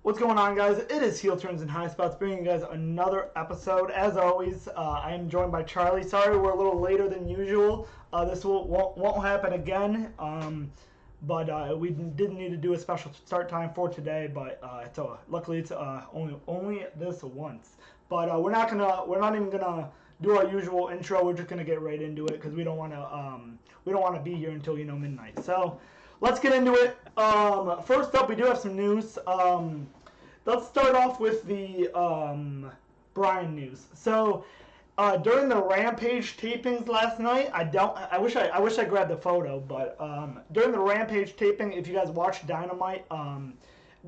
What's going on, guys? It is Heel Turns and High Spots, bringing you guys another episode. As always, I am joined by Charlie. Sorry we're a little later than usual. This won't happen again, but we did need to do a special start time for today. But luckily it's only this once. But we're not even gonna do our usual intro. We're just gonna get right into it because we don't want to be here until midnight. So. Let's get into it. First up, we do have some news. Let's start off with the Bryan news. So, during the Rampage tapings last night, I wish I grabbed the photo, but during the Rampage taping, if you guys watched Dynamite,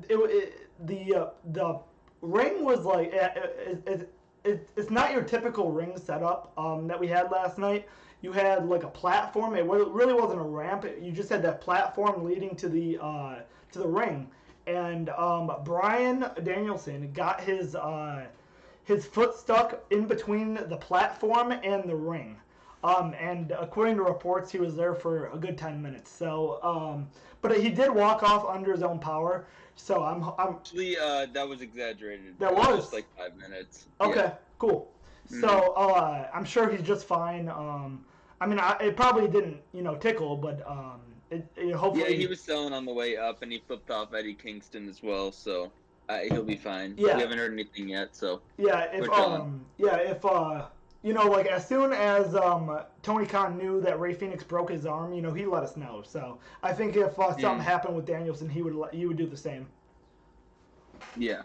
the ring was like it's not your typical ring setup that we had last night. You had like a platform. It really wasn't a ramp. You just had that platform leading to the ring. And Bryan Danielson got his foot stuck in between the platform and the ring. And according to reports, he was there for a good 10 minutes. So, but he did walk off under his own power. So I'm actually that was exaggerated. That was just like 5 minutes. Okay, yeah. Cool. Mm-hmm. So I'm sure he's just fine. It probably didn't, tickle, but hopefully. Yeah, he was selling on the way up, and he flipped off Eddie Kingston as well, so he'll be fine. Yeah. We haven't heard anything yet, so. Yeah, as soon as Tony Khan knew that Rey Fenix broke his arm, he let us know. So I think if something happened with Danielson, he would do the same. Yeah.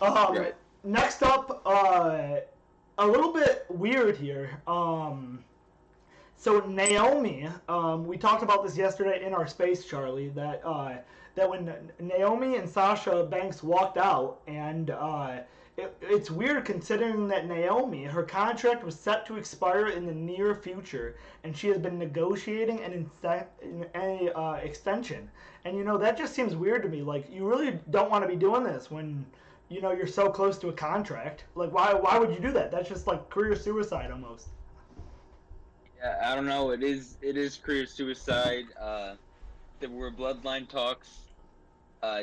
Right. Next up, a little bit weird here. So Naomi, we talked about this yesterday in our space, Charlie, that when Naomi and Sasha Banks walked out, and it's weird considering that Naomi, her contract was set to expire in the near future, and she has been negotiating an extension. And that just seems weird to me. Like, you really don't want to be doing this when you're so close to a contract. Like, why would you do that? That's just like career suicide almost. Yeah, I don't know. It is career suicide. There were bloodline talks.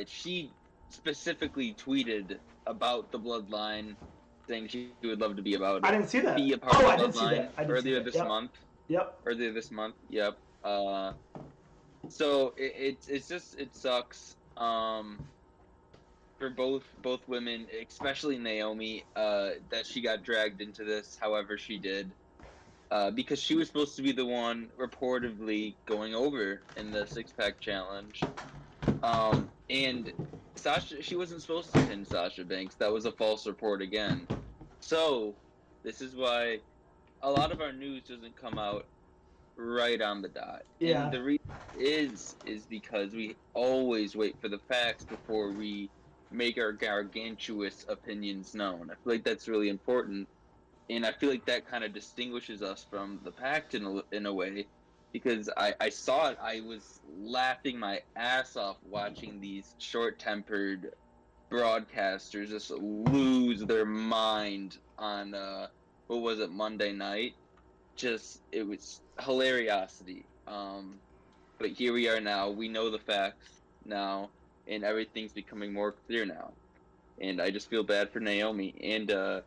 She specifically tweeted about the bloodline, saying she would love to be about it. I didn't see that. Be a part I of the didn't see bloodline that. earlier this month. Yep. Earlier this month. Yep. So it sucks. For both women, especially Naomi, that she got dragged into this however she did. Because she was supposed to be the one reportedly going over in the six-pack challenge. And Sasha, she wasn't supposed to pin Sasha Banks. That was a false report again. So, this is why a lot of our news doesn't come out right on the dot. Yeah. And the reason is because we always wait for the facts before we make our gargantuous opinions known. I feel like that's really important. And I feel like that kind of distinguishes us from the Pact in a way, because I saw it. I was laughing my ass off watching these short-tempered broadcasters just lose their mind on, Monday night? It was hilariosity. But here we are now. We know the facts now, and everything's becoming more clear now. And I just feel bad for Naomi. And,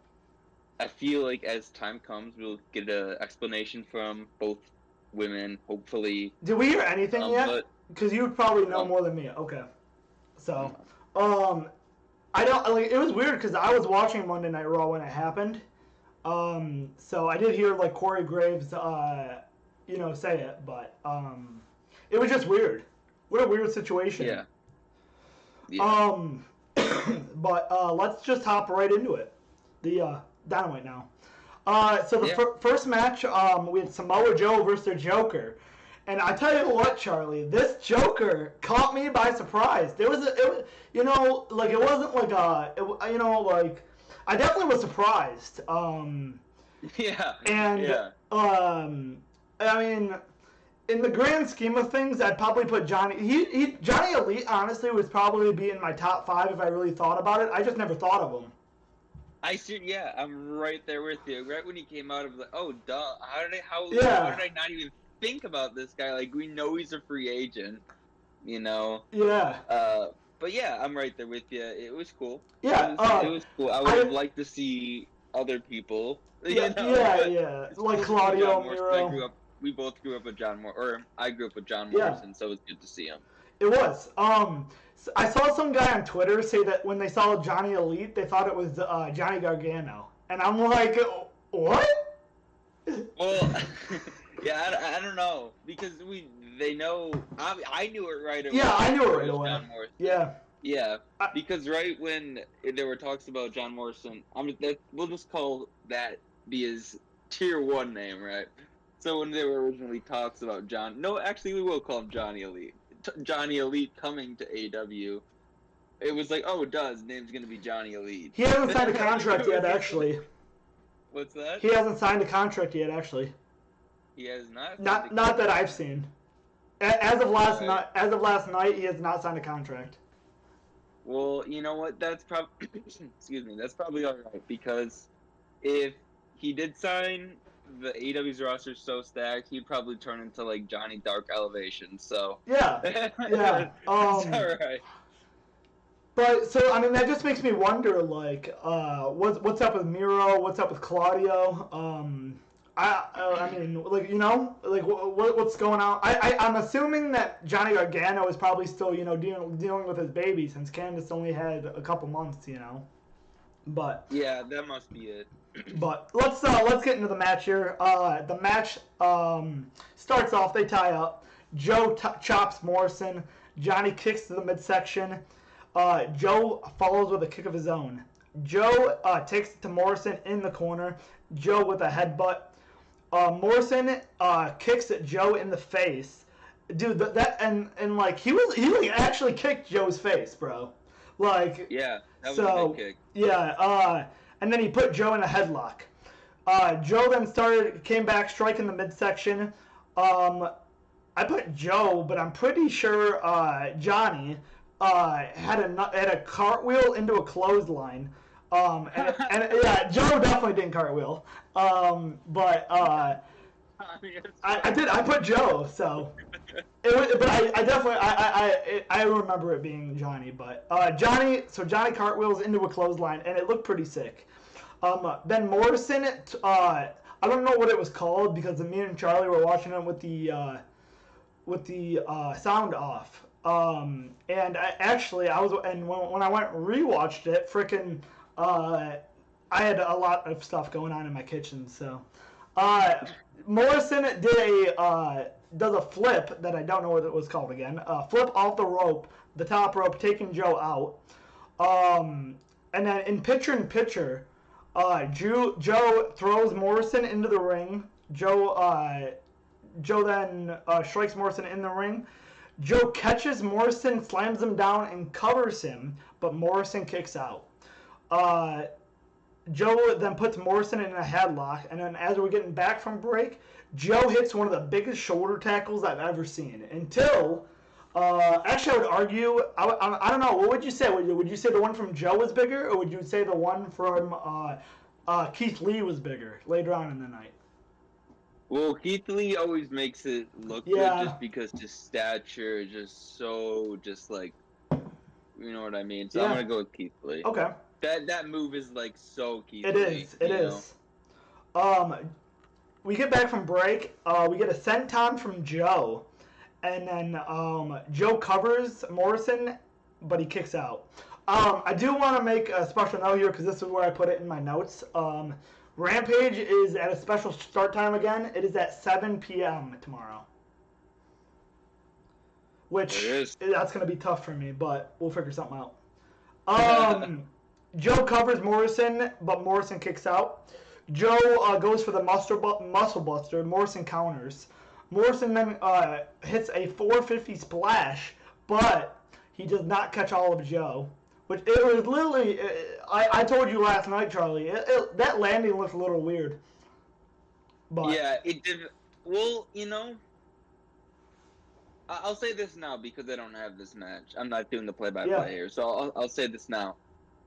I feel like as time comes, we'll get an explanation from both women, hopefully. Did we hear anything yet? Because you would probably know more than me. Okay. So, I don't, like, it was weird because I was watching Monday Night Raw when it happened. So I did hear, like, Corey Graves, say it, but, it was just weird. What a weird situation. Yeah. But, let's just hop right into it. The, Dynamite now. So the first match, we had Samoa Joe versus the Joker, and I tell you what, Charlie, this Joker caught me by surprise. It wasn't like I definitely was surprised. Yeah. And I mean, in the grand scheme of things, I'd probably put Johnny. Johnny Elite honestly would probably be in my top 5 if I really thought about it. I just never thought of him. I'm right there with you. Right when he came out, I was like, oh, duh. How did I not even think about this guy? Like, we know he's a free agent, Yeah. But yeah, I'm right there with you. It was cool. Yeah, it was cool. I would have liked to see other people. Yeah, but yeah. it's Like cool to see John Claudio, Morrison. Miro. We both grew up with I grew up with John Yeah, Morrison, so it was good to see him. it was. I saw some guy on Twitter say that when they saw Johnny Elite, they thought it was Johnny Gargano, and I'm like, what? Well, yeah, I don't know because they know I knew it right away. Yeah, I knew it right away. John Morrison. Yeah. Yeah, because right when there were talks about John Morrison, we'll just call that be his tier 1 name, right? So when there were originally talks about actually we will call him Johnny Elite. Johnny Elite coming to AEW, it was like, oh, his name's gonna be Johnny Elite. He hasn't signed a contract yet, actually. What's that? He hasn't signed a contract yet, actually. He has not. Not that I've seen. As of last night, he has not signed a contract. Well, you know what? That's probably excuse me. That's probably all right because if he did sign, the AEW's roster is so stacked, he'd probably turn into like Johnny Dark Elevation. So yeah. it's all right. But so I mean that just makes me wonder like what's up with Miro? What's up with Claudio? I mean, like, you know, like what's going on? I'm assuming that Johnny Gargano is probably still, you know, dealing with his baby since Candice only had a couple months, you know. But yeah, that must be it. But let's get into the match here. The match starts off. They tie up. Joe chops Morrison. Johnny kicks to the midsection. Joe follows with a kick of his own. Joe takes it to Morrison in the corner. Joe with a headbutt. Morrison kicks at Joe in the face. Dude, and like he like actually kicked Joe's face, bro. Like yeah, that was a big kick. Yeah, and then he put Joe in a headlock. Joe then came back striking the midsection. I put Joe, but I'm pretty sure Johnny had a cartwheel into a clothesline. And yeah, Joe definitely didn't cartwheel. But I put Joe, so it was, but I definitely I remember it being Johnny, but Johnny cartwheels into a clothesline and it looked pretty sick. Then Morrison, I don't know what it was called because me and Charlie were watching it with the sound off. And when I went and rewatched it, frickin' I had a lot of stuff going on in my kitchen, so Morrison does a flip that I don't know what it was called again. Flip off the rope, the top rope, taking Joe out. And then in picture, Joe throws Morrison into the ring. Joe then strikes Morrison in the ring. Joe catches Morrison, slams him down, and covers him, but Morrison kicks out. Joe then puts Morrison in a headlock, and then as we're getting back from break, Joe hits one of the biggest shoulder tackles I've ever seen. Until, actually I would argue, I don't know, what would you say? Would you say the one from Joe was bigger, or would you say the one from Keith Lee was bigger later on in the night? Well, Keith Lee always makes it look good just because his stature is just so, like, you know what I mean? So I'm going to go with Keith Lee. Okay. That move is like so Keith Lee. It is. We get back from break. We get a senton from Joe. And then Joe covers Morrison, but he kicks out. I do want to make a special note here because this is where I put it in my notes. Rampage is at a special start time again. It is at 7 p.m. tomorrow. Which, that's going to be tough for me, but we'll figure something out. Joe covers Morrison, but Morrison kicks out. Joe goes for the muscle buster. Morrison counters. Morrison then hits a 450 splash, but he does not catch all of Joe. Which it was literally, I told you last night, Charlie, that landing looked a little weird. But yeah, it did. Well, you know, I'll say this now because I don't have this match. I'm not doing the play-by-play here, so I'll say this now.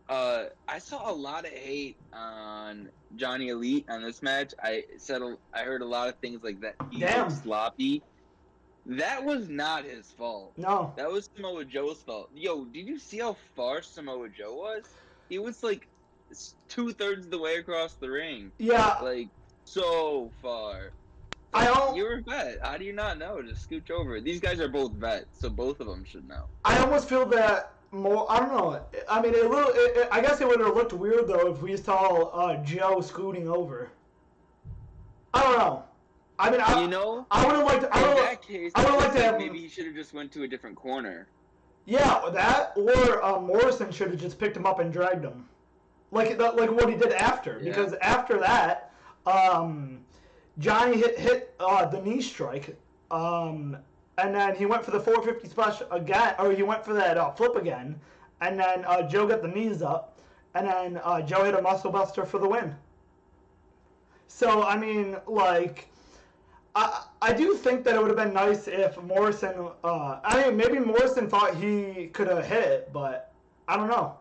I saw a lot of hate on Johnny Elite on this match. I heard a lot of things like that. He was sloppy. That was not his fault. No. That was Samoa Joe's fault. Yo, did you see how far Samoa Joe was? He was like 2/3 of the way across the ring. Yeah. Like, so far. You're a vet. How do you not know? Just scooch over. These guys are both vets, so both of them should know. I almost feel that more. I don't know. I mean, I guess it would have looked weird though if we saw Joe scooting over. I don't know. I mean, I would have liked. In that case, I would have liked to have. Maybe he should have just went to a different corner. Yeah, that or Morrison should have just picked him up and dragged him, like what he did after. Yeah. Because after that, Johnny hit the knee strike, and then he went for the 450 splash again, or he went for that flip again, and then Joe got the knees up, and then Joe hit a muscle buster for the win. So I mean, like. I do think that it would have been nice if Morrison. I mean, maybe Morrison thought he could have hit it, but I don't know.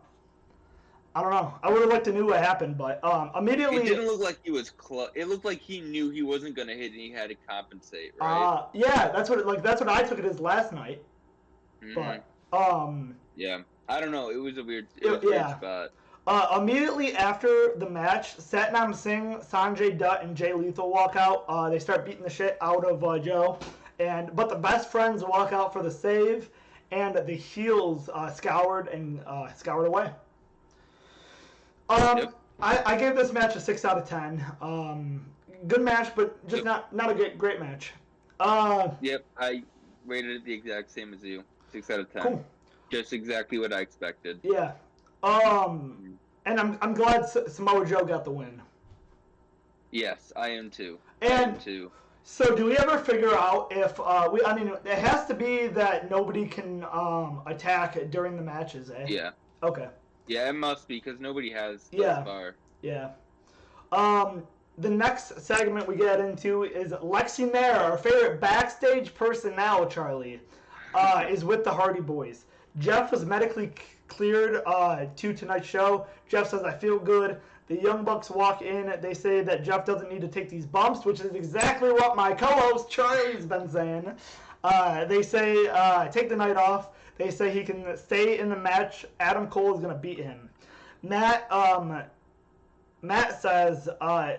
I would have liked to know what happened, but immediately. It didn't look like he was close. It looked like he knew he wasn't gonna hit, and he had to compensate, right? Yeah, that's what I took it as last night. Mm-hmm. But yeah, I don't know. It was a weird spot. Immediately after the match, Satnam Singh, Sanjay Dutt, and Jay Lethal walk out. They start beating the shit out of Joe, but the best friends walk out for the save, and the heels scoured away. Yep. I gave this match a 6 out of 10. Good match, but just not a great match. Yep, I rated it the exact same as you. 6 out of 10. Cool. Just exactly what I expected. Yeah. And I'm glad Samoa Joe got the win. Yes, I am too. So do we ever figure out if I mean, it has to be that nobody can attack during the matches, eh? Yeah. Okay. Yeah, it must be because nobody has thus far. Yeah. The next segment we get into is Lexi Nair, our favorite backstage person now, Charlie, is with the Hardy Boys. Jeff was medically cleared to tonight's show. Jeff says, I feel good. The Young Bucks walk in. They say that Jeff doesn't need to take these bumps, which is exactly what my co-host Charlie's been saying. They say, take the night off. They say he can stay in the match. Adam Cole is going to beat him. Matt says,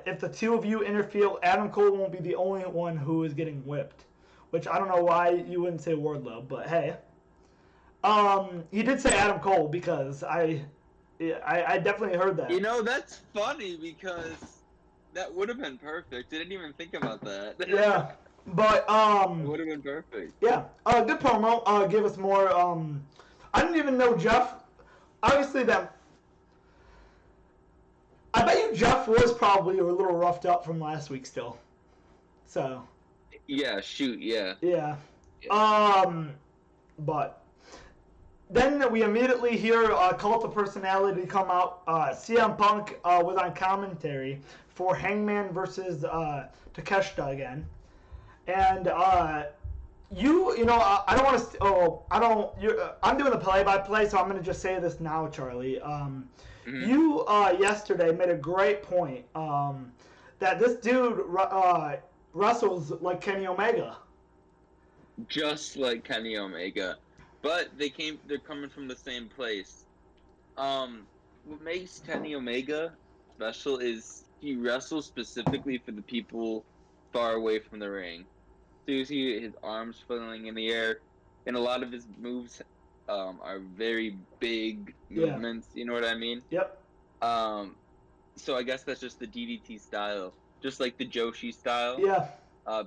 if the two of you interfere, Adam Cole won't be the only one who is getting whipped. Which I don't know why you wouldn't say Wardlow, but hey. He did say Adam Cole because I definitely heard that. You know, that's funny because that would have been perfect. I didn't even think about that. Yeah, but it would have been perfect. Yeah, good promo. Give us more. I didn't even know Jeff. Obviously, that. I bet you Jeff was probably a little roughed up from last week still. So. Yeah. Shoot. Yeah. Yeah. But. Then we immediately hear Cult of Personality come out. CM Punk was on commentary for Hangman versus Takeshita again, and I don't want to. I'm doing the play-by-play, so I'm going to just say this now, Charlie. You yesterday made a great point that this dude wrestles like Kenny Omega. Just like Kenny Omega. But they're coming from the same place. What makes Kenny Omega special is he wrestles specifically for the people far away from the ring. So you see his arms flailing in the air, and a lot of his moves are very big movements. You know what I mean? Yep. So I guess that's just the DDT style, just like the Joshi style. Yeah.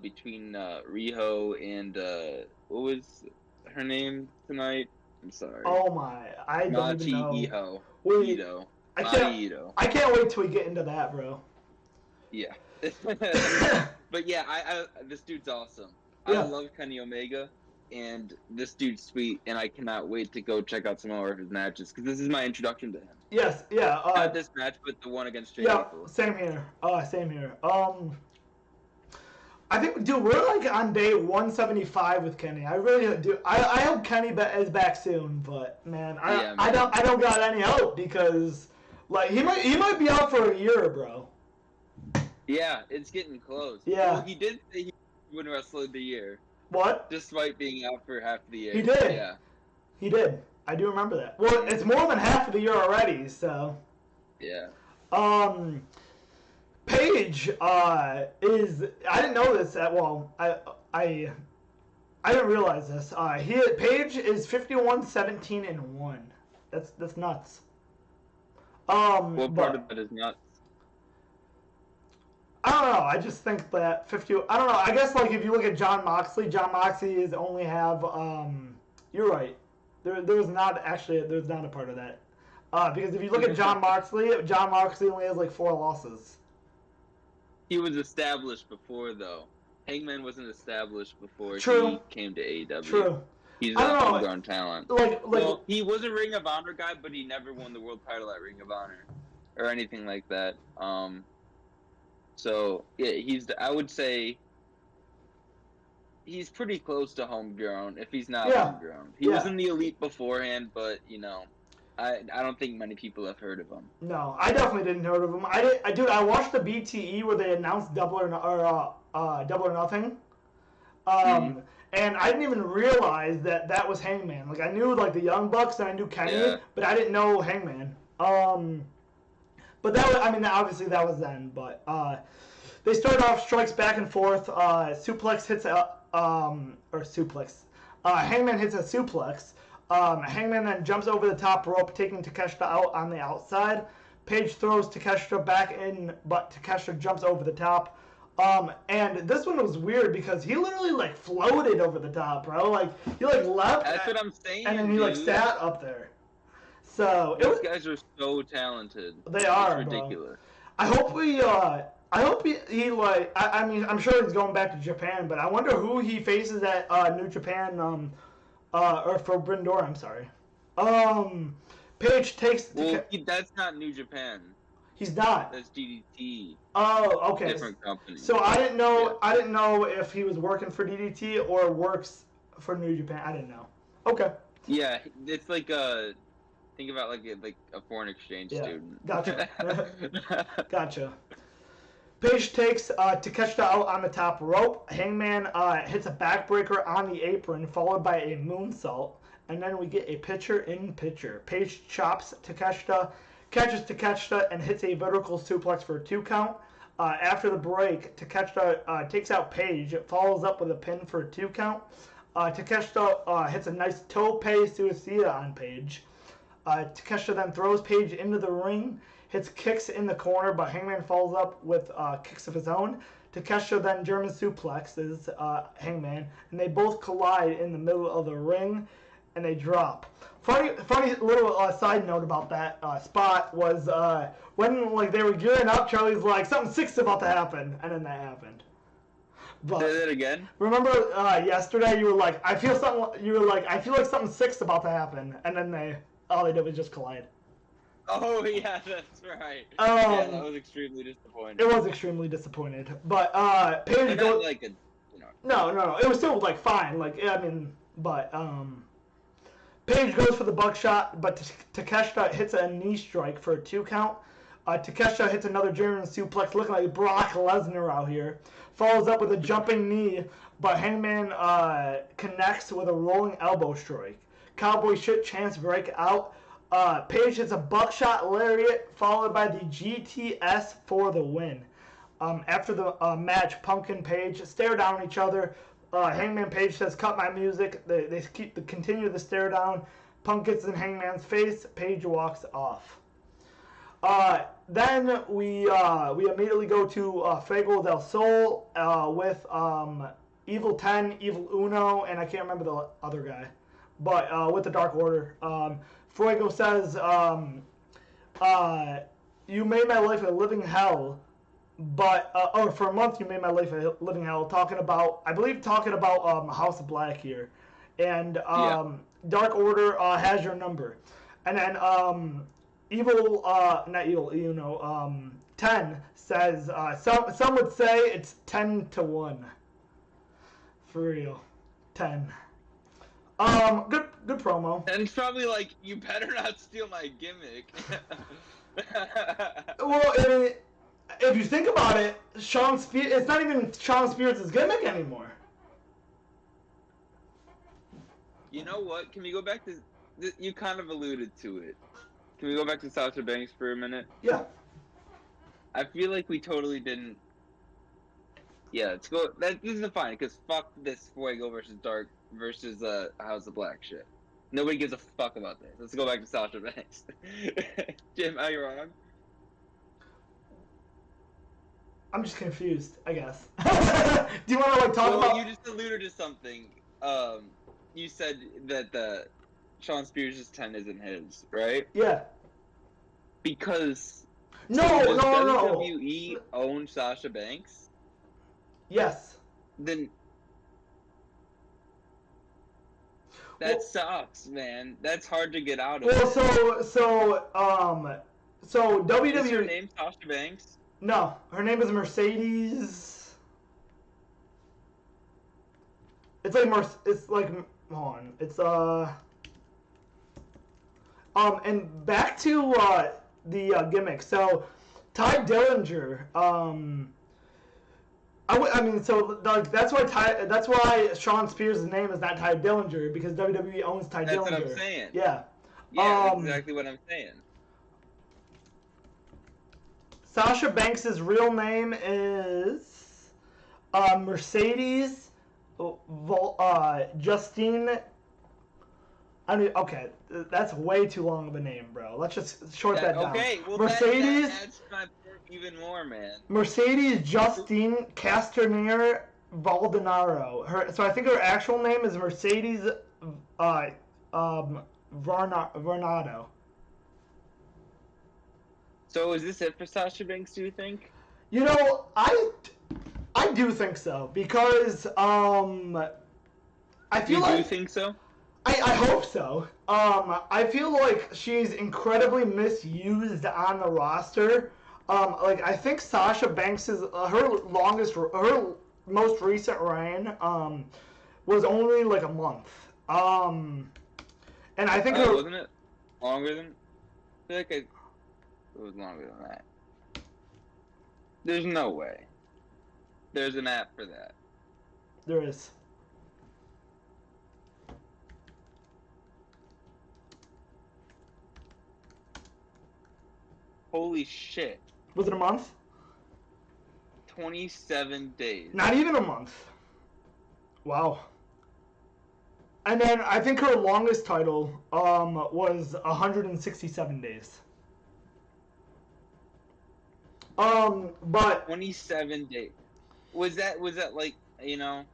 Between Riho and what was her name tonight? I'm sorry. Oh my! I don't even know. Ito. I can't wait till we get into that, bro. Yeah. But yeah, I this dude's awesome. Yeah. I love Kenny Omega, and this dude's sweet, and I cannot wait to go check out some more of his matches because this is my introduction to him. Yes. Yeah. Not this match, but the one against Jericho. Yeah. Same here. Same here. I think, dude, we're like on day 175 with Kenny. I really do. I hope Kenny is back soon, but man, I don't got any hope because like he might be out for a year, bro. Yeah, it's getting close. Yeah. Well, he did say he wouldn't wrestle of the year. What? Despite being out for half the year. He did. Yeah. He did. I do remember that. Well, it's more than half of the year already, so. Yeah. Paige is. I didn't know this. I didn't realize this. Paige is 51-17-1. That's nuts. What part of that is nuts? I don't know. I just think that 50. I don't know. I guess like if you look at Jon Moxley is only have. You're right. There's not a part of that. Because if you look at Jon Moxley only has like 4 losses. He was established before, though. Hangman wasn't established before True. he came to AEW. True. He's a homegrown talent. Well, he was a Ring of Honor guy, but he never won the world title at Ring of Honor or anything like that. So yeah, I would say he's pretty close to homegrown if he's not homegrown. He was in the Elite beforehand, but I don't think many people have heard of him. No, I definitely didn't heard of him. I watched the BTE where they announced Double or Nothing. And I didn't even realize that was Hangman. Like I knew like the Young Bucks and I knew Kenny, but I didn't know Hangman. But obviously that was then. But they started off strikes back and forth. Suplex hits suplex. Hangman hits a suplex. Hangman then jumps over the top rope, taking Takeshita out on the outside. Paige throws Takeshita back in, but Takeshita jumps over the top. And this one was weird because he literally like floated over the top, bro. Like he like left. That's what I'm saying. And then he like sat up there. So these guys are so talented. They are ridiculous. Bro. I hope he like. I'm sure he's going back to Japan, but I wonder who he faces at New Japan. Or for Brindor, I'm sorry. Paige takes. That's not New Japan. He's not. That's DDT. Oh, okay. Different company. So I didn't know. Yeah. I didn't know if he was working for DDT or works for New Japan. I didn't know. Okay. Yeah, it's like think about like a foreign exchange student. Gotcha. Gotcha. Paige takes Takeshita out on the top rope. Hangman hits a backbreaker on the apron, followed by a moonsault, and then we get a picture-in-picture. Paige chops Takeshita, catches Takeshita, and hits a vertical suplex for a 2 count. After the break, Takeshita takes out Paige, follows up with a pin for a 2 count. Takeshita hits a nice tope suicida on Paige. Takeshita then throws Paige into the ring, hits kicks in the corner, but Hangman follows up with kicks of his own. Takeshita then German suplexes Hangman, and they both collide in the middle of the ring, and they drop. Funny little side note about that spot was when like they were gearing up, Charlie's like, something sick's about to happen, and then that happened. But say that again. Remember yesterday you were like, I feel like something sick's about to happen, and then all they did was just collide. Oh yeah, that's right. Yeah, that was extremely disappointing. It was extremely disappointed, but Paige goes like a, No, it was still like fine. Like Paige goes for the buckshot, but Takeshita hits a knee strike for a 2 count. Takeshita hits another German suplex, looking like Brock Lesnar out here. Follows up with a jumping knee, but Hangman connects with a rolling elbow strike. Cowboy shit chance break out. Paige hits a buckshot lariat, followed by the GTS for the win. After the match, Punk and Paige stare down each other. Hangman Page says, "Cut my music." They continue the stare down. Punk gets in Hangman's face. Page walks off. Then we immediately go to Fuego del Sol with Evil 10, Evil Uno, and I can't remember the other guy, but with the Dark Order. Fuego says, "You made my life a living hell." But for a month you made my life a living hell. Talking about House of Black here, and Dark Order has your number, and then not evil, 10 says some would say it's 10-1. For real, 10. Good promo. And it's probably like, you better not steal my gimmick. Well, I mean, if you think about it, it's not even Sean Spears' gimmick anymore. You know what? Can we go back to... You kind of alluded to it. Can we go back to Sasha Banks for a minute? Yeah. I feel like we totally didn't... Yeah, let's go... This isn't fine, because fuck this Fuego versus Dark versus House of Black shit. Nobody gives a fuck about this. Let's go back to Sasha Banks. Jim, are you wrong? I'm just confused, I guess. Do you want to talk about? You just alluded to something. You said that the Shawn Spears' 10 isn't his, right? Yeah. Because no. WWE owned Sasha Banks. Yes. Then that sucks, man. That's hard to get out of. Well, so WWE. Is her name Sasha Banks? No, her name is Mercedes. It's like hold on. It's and back to the gimmick. So Ty Dillinger. That's why Shawn Spears' name is not Ty Dillinger, because WWE owns Ty Dillinger. That's what I'm saying. Yeah. Yeah, that's exactly what I'm saying. Sasha Banks' real name is Mercedes Justine. Okay, that's way too long of a name, bro. Let's just short that down. Okay, well, Mercedes. That adds my point even more, man. Mercedes Justine Castaner Valdenaro. So I think her actual name is Mercedes Varnado. So is this it for Sasha Banks, do you think? You know, I do think so, because I feel like... You do think so? I hope so. I feel like she's incredibly misused on the roster. I think Sasha Banks is her most recent reign was only like a month. And I think wasn't it longer than? I feel like it was longer than that. There's no way. There's an app for that. There is. Holy shit. Was it a month? 27 days. Not even a month. Wow. And then I think her longest title was 167 days. But 27 days. Was that like, you know?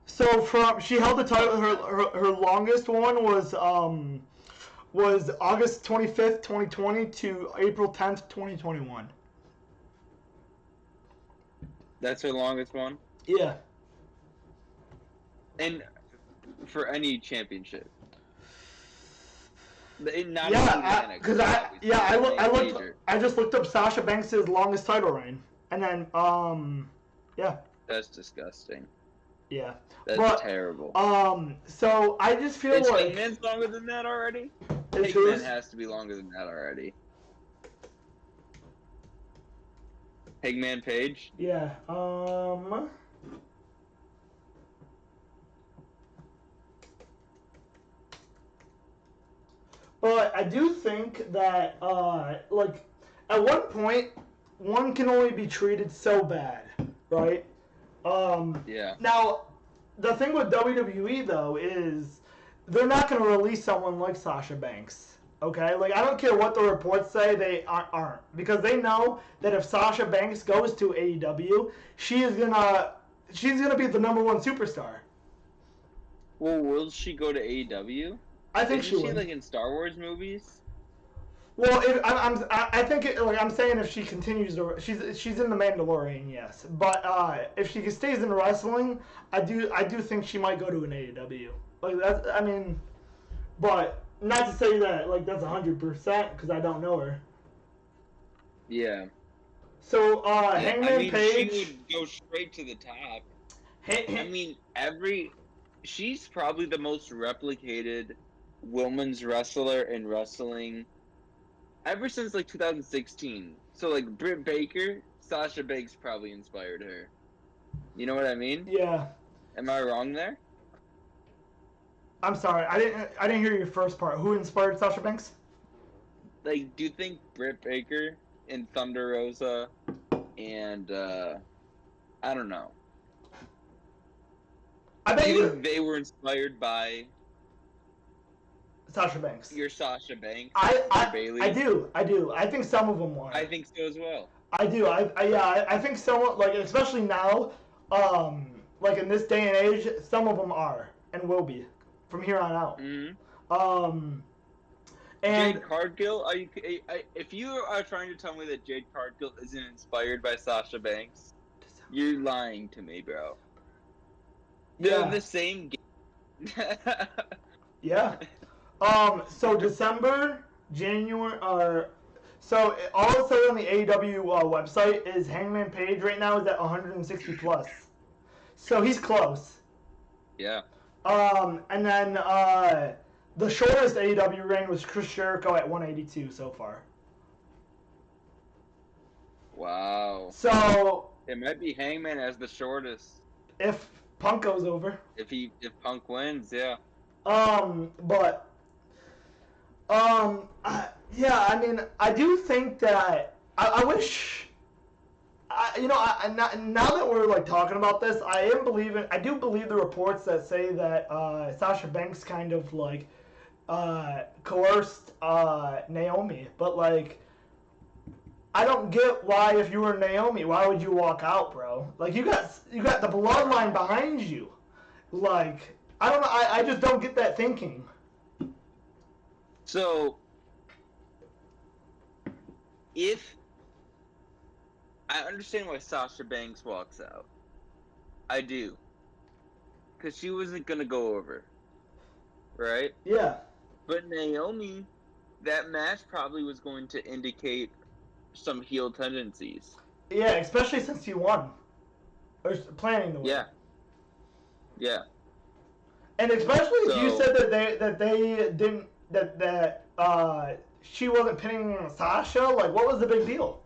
So she held the title. Her longest one was August 25th, 2020 to April 10th, 2021. That's her longest one? Yeah. And for any championship. Not I just looked up Sasha Banks' longest title reign, and then yeah. That's disgusting. Yeah. That's terrible. So I just feel is like Hangman's longer than that already? Hangman has to be longer than that already. Hangman Page? Yeah. But I do think that, at one point, one can only be treated so bad, right? Yeah. Now, the thing with WWE, though, is they're not going to release someone like Sasha Banks, okay? I don't care what the reports say, they aren't. Because they know that if Sasha Banks goes to AEW, she's gonna be the #1 superstar. Well, will she go to AEW? I think Isn't she would. Like in Star Wars movies? Well, I'm saying if she continues to, she's in the Mandalorian, yes. But if she stays in wrestling, I do think she might go to an AEW. But not to say that that's 100% because I don't know her. Yeah. So Hangman Page. She would go straight to the top. She's probably the most replicated women's wrestler in wrestling ever since 2016. So Britt Baker, Sasha Banks probably inspired her. You know what I mean? Yeah. Am I wrong there? I'm sorry, I didn't hear your first part. Who inspired Sasha Banks? Like, do you think Britt Baker and Thunder Rosa and I don't know. I bet Do you you think they were inspired by Sasha Banks. your Sasha Banks? I do. I think some of them are. I think so as well. I do. I think some, like, especially now, like in this day and age, some of them are and will be from here on out. Mm-hmm. And Jade Cargill, if you are trying to tell me that Jade Cargill isn't inspired by Sasha Banks, you're lying to me, bro. They're the same game. Yeah. So December, January, so all it says on the AEW website is Hangman Page right now is at 160 plus. So he's close. Yeah. And then the shortest AEW reign was Chris Jericho at 182 so far. Wow. So it might be Hangman as the shortest. If Punk goes over. If Punk wins, yeah. Yeah, I mean, I do think that I wish, now that we're like talking about this, I do believe the reports that say that Sasha Banks kind of like coerced Naomi, but like, I don't get why, if you were Naomi, why would you walk out, bro? Like, you got the bloodline behind you. Like, I don't know, I just don't get that thinking. So, if I understand why Sasha Banks walks out, I do, because she wasn't gonna go over, right? Yeah. But Naomi, that match probably was going to indicate some heel tendencies. Yeah, especially since you won, or planning to win. Yeah. Yeah. And especially if you said that they didn't that she wasn't pinning Sasha, like, what was the big deal?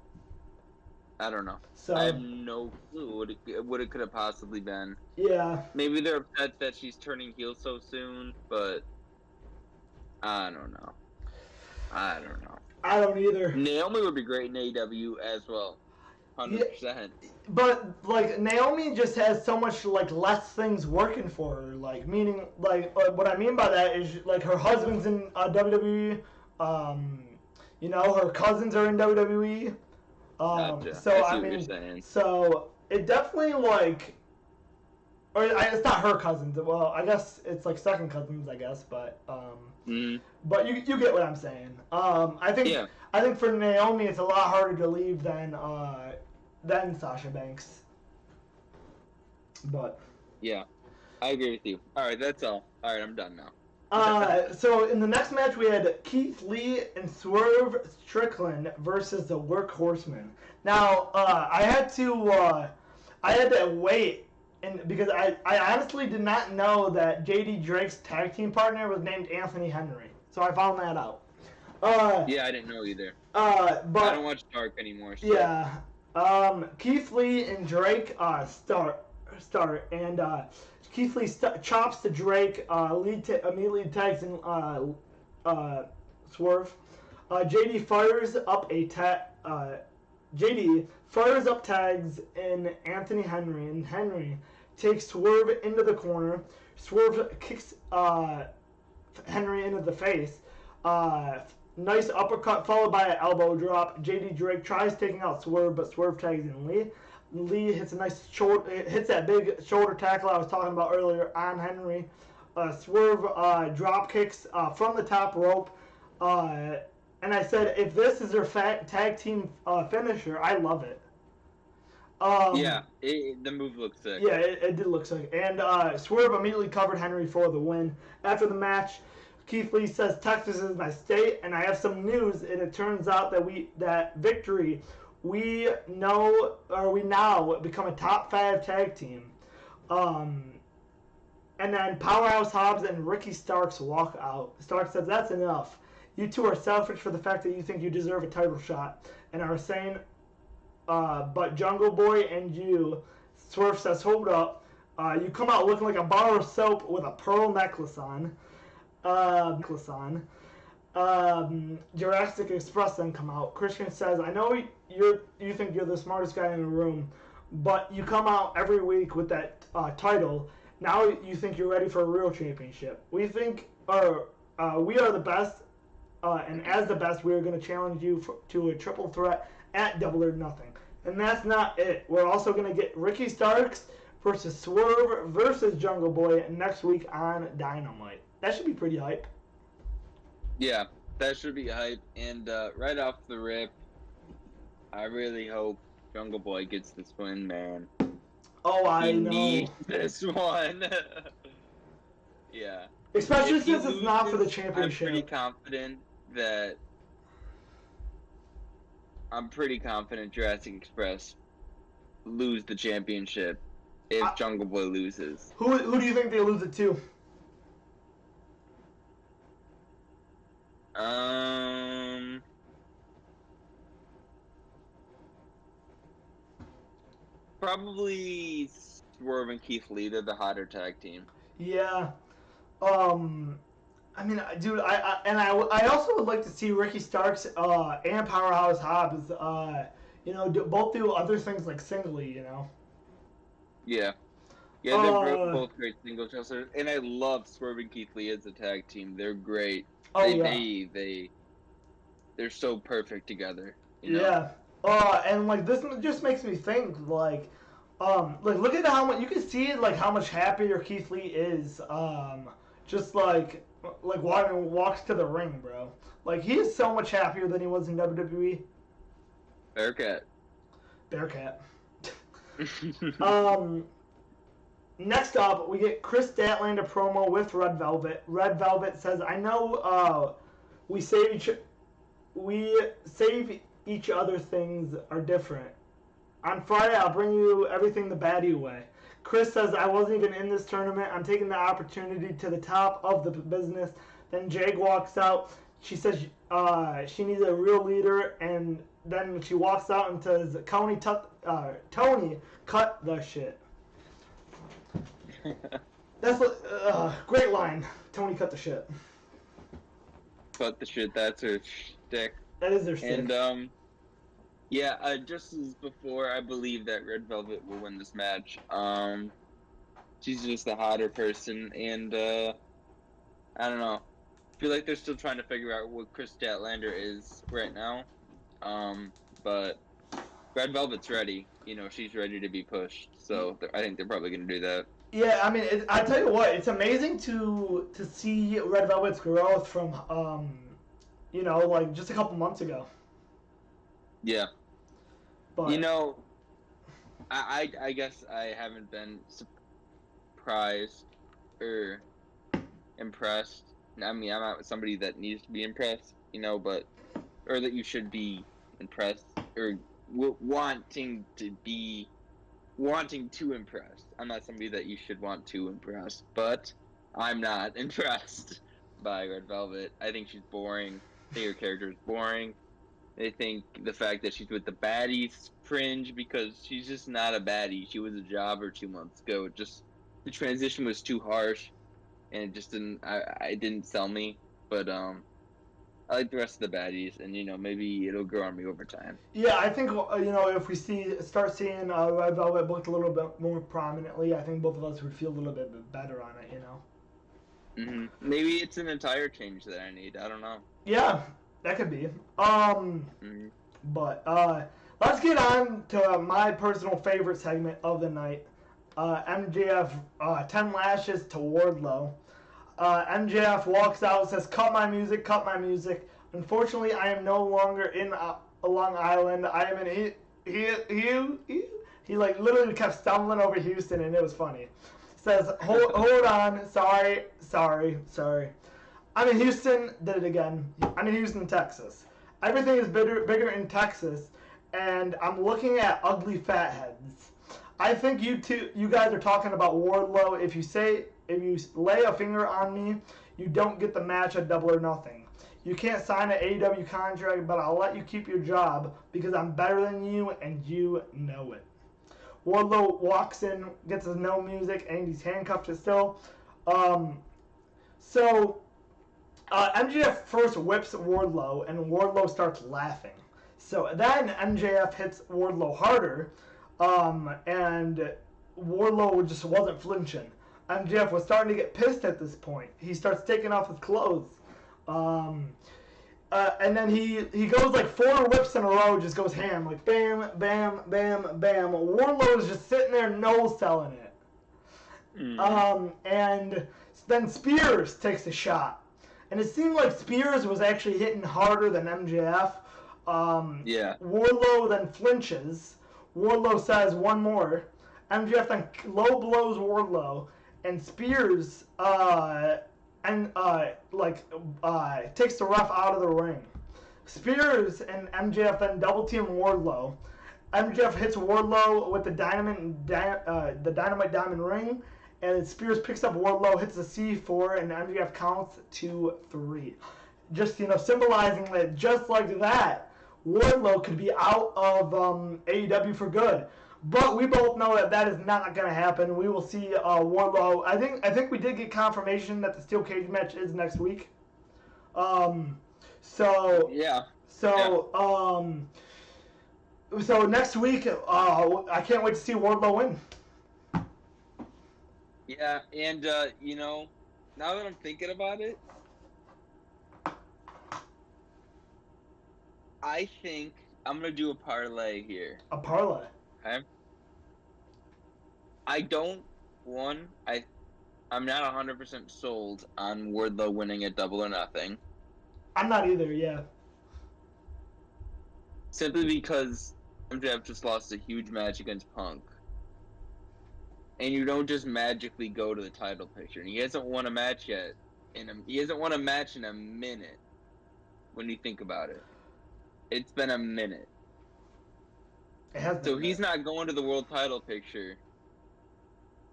I don't know. So I have no clue what it could have possibly been. Yeah. Maybe they're upset that she's turning heel so soon, but I don't know. I don't either. Naomi would be great in AEW as well. 100%. Yeah, but like, Naomi just has so much like less things working for her. Like, meaning, like, what I mean by that is, like, her husband's in WWE. Her cousins are in WWE. Gotcha. So I see what you're saying. So it definitely, like, it's not her cousins. Well, I guess it's like second cousins, I guess, but but you get what I'm saying. I think for Naomi it's a lot harder to leave than Sasha Banks. But yeah, I agree with you. All right, that's all. All right, I'm done now. So in the next match we had Keith Lee and Swerve Strickland versus the Workhorsemen. Now I had to wait. And because I honestly did not know that JD Drake's tag team partner was named Anthony Henry. So I found that out. Yeah, I didn't know either. But I don't watch Dark anymore. So. Yeah. Keith Lee and Drake start, and Keith Lee chops to Drake. Immediately tags in Swerve. JD fires up tags in Anthony Henry, and Henry takes Swerve into the corner. Swerve kicks Henry into the face. Nice uppercut followed by an elbow drop. JD Drake tries taking out Swerve, but Swerve tags in Lee. Lee hits hits that big shoulder tackle I was talking about earlier on Henry. Swerve drop kicks from the top rope. And I said, if this is their tag team finisher, I love it. The move looks sick. Yeah, it did look sick. And Swerve immediately covered Henry for the win. After the match, Keith Lee says, Texas is my state, and I have some news, and it turns out that Victory, we now become a top 5 tag team. And then Powerhouse Hobbs and Ricky Starks walk out. Starks says, that's enough. You two are selfish for the fact that you think you deserve a title shot, and are saying, but Jungle Boy and you, Swerve says, hold up. You come out looking like a bar of soap with a pearl necklace on. Classon. Jurassic Express then come out. Christian says, I know you think you're the smartest guy in the room, but you come out every week with that title. Now you think you're ready for a real championship. We are the best, and as the best, we are going to challenge you to a triple threat at Double or Nothing. And that's not it. We're also going to get Ricky Starks versus Swerve versus Jungle Boy next week on Dynamite. That should be pretty hype. Yeah, that should be hype. And right off the rip, I really hope Jungle Boy gets this win, man. Oh, I know. He needs this one. Yeah. Especially since it's not for the championship. I'm pretty confident Jurassic Express lose the championship if Jungle Boy loses. Who do you think they lose it to? Probably Swerve and Keith Lee. They're the hotter tag team. Yeah. I mean, dude, I also would like to see Ricky Starks and Powerhouse Hobbs, both do other things like singly, you know. Yeah. Yeah, they're both great single wrestlers, and I love Swerve and Keith Lee as a tag team. They're great. They're so perfect together. You know? Yeah. And like this just makes me think like look at how much you can see like how much happier Keith Lee is. Just like when he walks to the ring, bro. Like he is so much happier than he was in WWE. Bearcat. Next up, we get Chris Statlander promo with Red Velvet. Red Velvet says, "I know we save each other. Things are different. On Friday, I'll bring you everything the baddie way." Chris says, "I wasn't even in this tournament. I'm taking the opportunity to the top of the business." Then Jag walks out. She says she needs a real leader, and then she walks out and says, Tony, cut the shit. That's great line. Tony, cut the shit. Cut the shit. That's her shtick. That is her shtick. And just as before, I believe that Red Velvet will win this match. She's just the hotter person, and I don't know. I feel like they're still trying to figure out what Chris Statlander is right now. But Red Velvet's ready. You know, she's ready to be pushed. So I think they're probably going to do that. Yeah, I mean, I tell you what, it's amazing to see Red Velvet's growth from, like just a couple months ago. Yeah. But, you know, I guess I haven't been surprised or impressed. I mean, I'm not somebody that needs to be impressed, or that you should be impressed or wanting to impress. I'm not somebody that you should want to impress, but I'm not impressed by Red Velvet. I think she's boring. I think her character is boring. I think the fact that she's with the baddies cringe because she's just not a baddie. She was a jobber 2 months ago. The transition was too harsh, and it just didn't. It didn't sell me. But I like the rest of the baddies, and maybe it'll grow on me over time. Yeah, I think if we start seeing Red Velvet booked a little bit more prominently, I think both of us would feel a little bit better on it. Mm-hmm. Maybe it's an entire change that I need. I don't know. Yeah. That could be. But let's get on to my personal favorite segment of the night. MJF 10 lashes to Wardlow. MJF walks out, says, cut my music. Unfortunately, I am no longer in Long Island. I am in he like literally kept stumbling over Houston, and it was funny. Says, hold on, sorry. I'm in Houston, did it again. I'm in Houston, Texas. Everything is bigger in Texas, and I'm looking at ugly fat heads. I think you guys are talking about Wardlow. If you lay a finger on me, you don't get the match at Double or Nothing. You can't sign an AEW contract, but I'll let you keep your job because I'm better than you, and you know it. Wardlow walks in, gets his no music, and he's handcuffed still. So MJF first whips Wardlow, and Wardlow starts laughing. So then MJF hits Wardlow harder, and Wardlow just wasn't flinching. MJF was starting to get pissed at this point. He starts taking off his clothes. And then he goes like 4 whips in a row, just goes ham, like bam, bam, bam, bam. Wardlow is just sitting there no-selling it. And then Spears takes a shot. And it seemed like Spears was actually hitting harder than MJF. Yeah. Wardlow then flinches. Wardlow says one more. MJF then low blows Wardlow. And Spears takes the ref out of the ring. Spears and MJF then double team Wardlow. MJF hits Wardlow with the Dynamite Diamond Ring, and Spears picks up Wardlow, hits the C4, and MJF counts 2-3. Just symbolizing that just like that, Wardlow could be out of AEW for good. But we both know that is not going to happen. We will see Wardlow. I think we did get confirmation that the steel cage match is next week. So next week, I can't wait to see Wardlow win. Yeah, and now that I'm thinking about it, I think I'm gonna do a parlay here. A parlay. Okay. I'm not 100% sold on Wardlow winning at Double or Nothing. I'm not either, yeah. Simply because MJF just lost a huge match against Punk. And you don't just magically go to the title picture. And he hasn't won a match yet. He hasn't won a match in a minute when you think about it. It's been a minute. So he's not going to the world title picture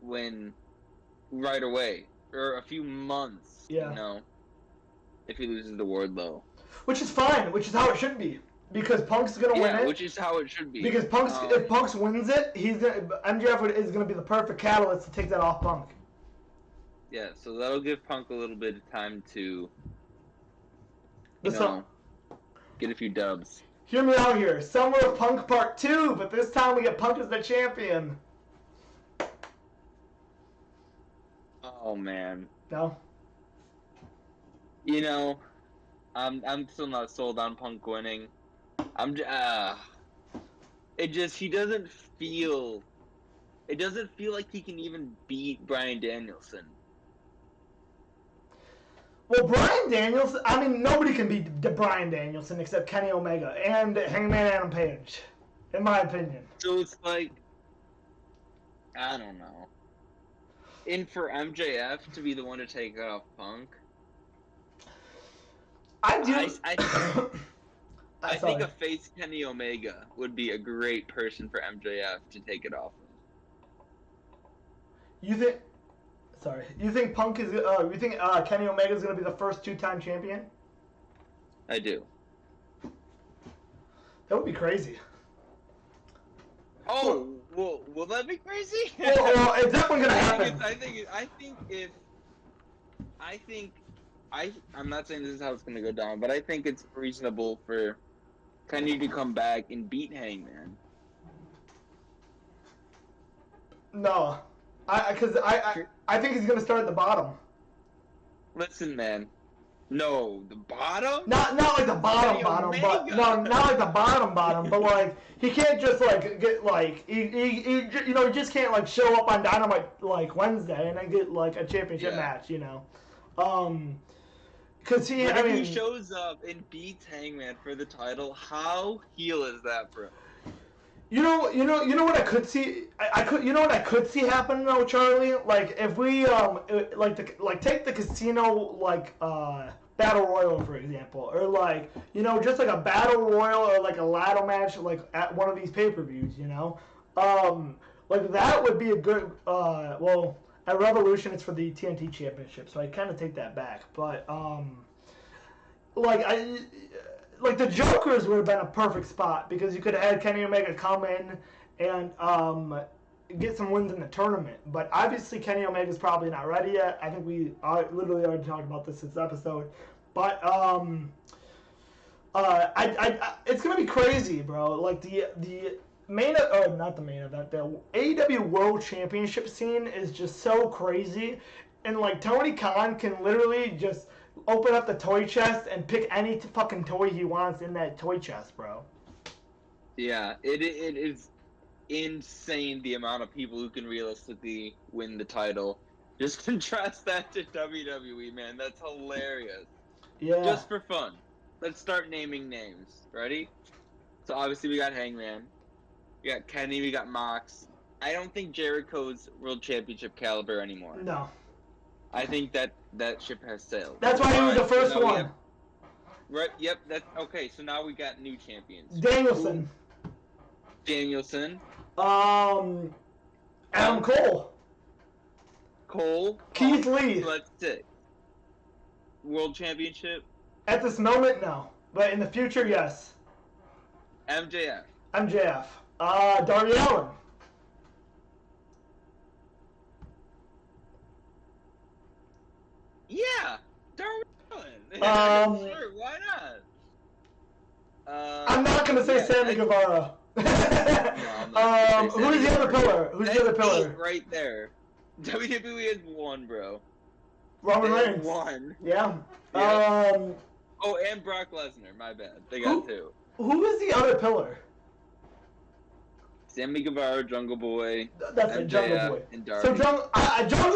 right away, or a few months, if he loses to Wardlow. Which is fine, which is how it should be. Because Punk's going to win it. Which is how it should be. Because if Punk wins it, MJF is going to be the perfect catalyst to take that off Punk. Yeah, so that'll give Punk a little bit of time to, get a few dubs. Hear me out here. Summer of Punk Part 2, but this time we get Punk as the champion. Oh, man. No? I'm still not sold on Punk winning. It doesn't feel like he can even beat Bryan Danielson. Well, Bryan Danielson, nobody can beat Bryan Danielson except Kenny Omega and Hangman Adam Page, in my opinion. So it's like, I don't know. And for MJF to be the one to take it off Punk, I think a face Kenny Omega would be a great person for MJF to take it off. You think Punk is? You think Kenny Omega is going to be the first 2-time champion? I do. That would be crazy. Oh, well, will that be crazy? Well, it's definitely going to happen. I'm not saying this is how it's going to go down, but I think it's reasonable for Kenny to come back and beat Hangman. No. I think he's going to start at the bottom. Listen, man. No, the bottom? Not like the bottom, but not like the bottom, but like he can't just like get like he just can't like show up on Dynamite like Wednesday and then get like a championship match, Because if he shows up and beats Hangman for the title, how heel is that, bro? You know what I could see. I could see happen though, Charlie. Like if we take the casino battle royal for example, or just like a battle royal or like a ladder match like at one of these pay-per-views, like that would be a good. At Revolution it's for the TNT Championship, so I kind of take that back. But the Jokers would have been a perfect spot because you could have had Kenny Omega come in and get some wins in the tournament. But obviously Kenny Omega's probably not ready yet. I think we literally already talked about this episode. But it's gonna be crazy, bro. Like the main, or not the main event, the AEW World Championship scene is just so crazy, and like Tony Khan can literally just open up the toy chest and pick any fucking toy he wants in that toy chest, bro. Yeah, it is insane the amount of people who can realistically win the title. Just contrast that to WWE, man. That's hilarious. Yeah. Just for fun. Let's start naming names. Ready? So obviously we got Hangman. We got Kenny. We got Mox. I don't think Jericho's World Championship caliber anymore. No. I think that ship has sailed. That's why he was the first one. Right. Yep. That's okay. So now we got new champions. Danielson. Adam Cole. Keith Lee. Let's see. World Championship. At this moment, no. But in the future, yes. MJF. Darby Allin. Yeah, Darby Allin. Sure, why not? I'm not gonna say Sammy Guevara. No, who's the other pillar? Who's the other pillar? Right there. WWE has one, bro. Roman Reigns. One. Yeah. Oh, and Brock Lesnar. My bad. They got two. Who is the other pillar? Sammy Guevara, Jungle Boy. That's it, Jungle Boy. And Darby. So Jungle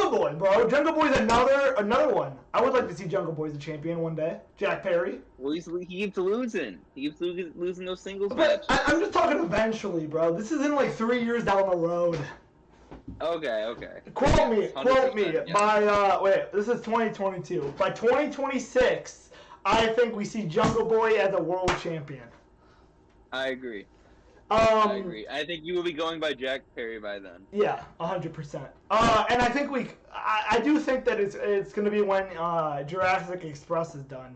Boy, bro. Jungle Boy's another one. I would like to see Jungle Boy as a champion one day. Jack Perry. Well, he keeps losing. He keeps losing those singles matches. But I'm just talking eventually, bro. This is in like 3 years down the road. Okay. Quote me. Yeah. By this is 2022. By 2026, I think we see Jungle Boy as a world champion. I agree. I think you will be going by Jack Perry by then. Yeah, 100%. And I think I do think that it's going to be when Jurassic Express is done.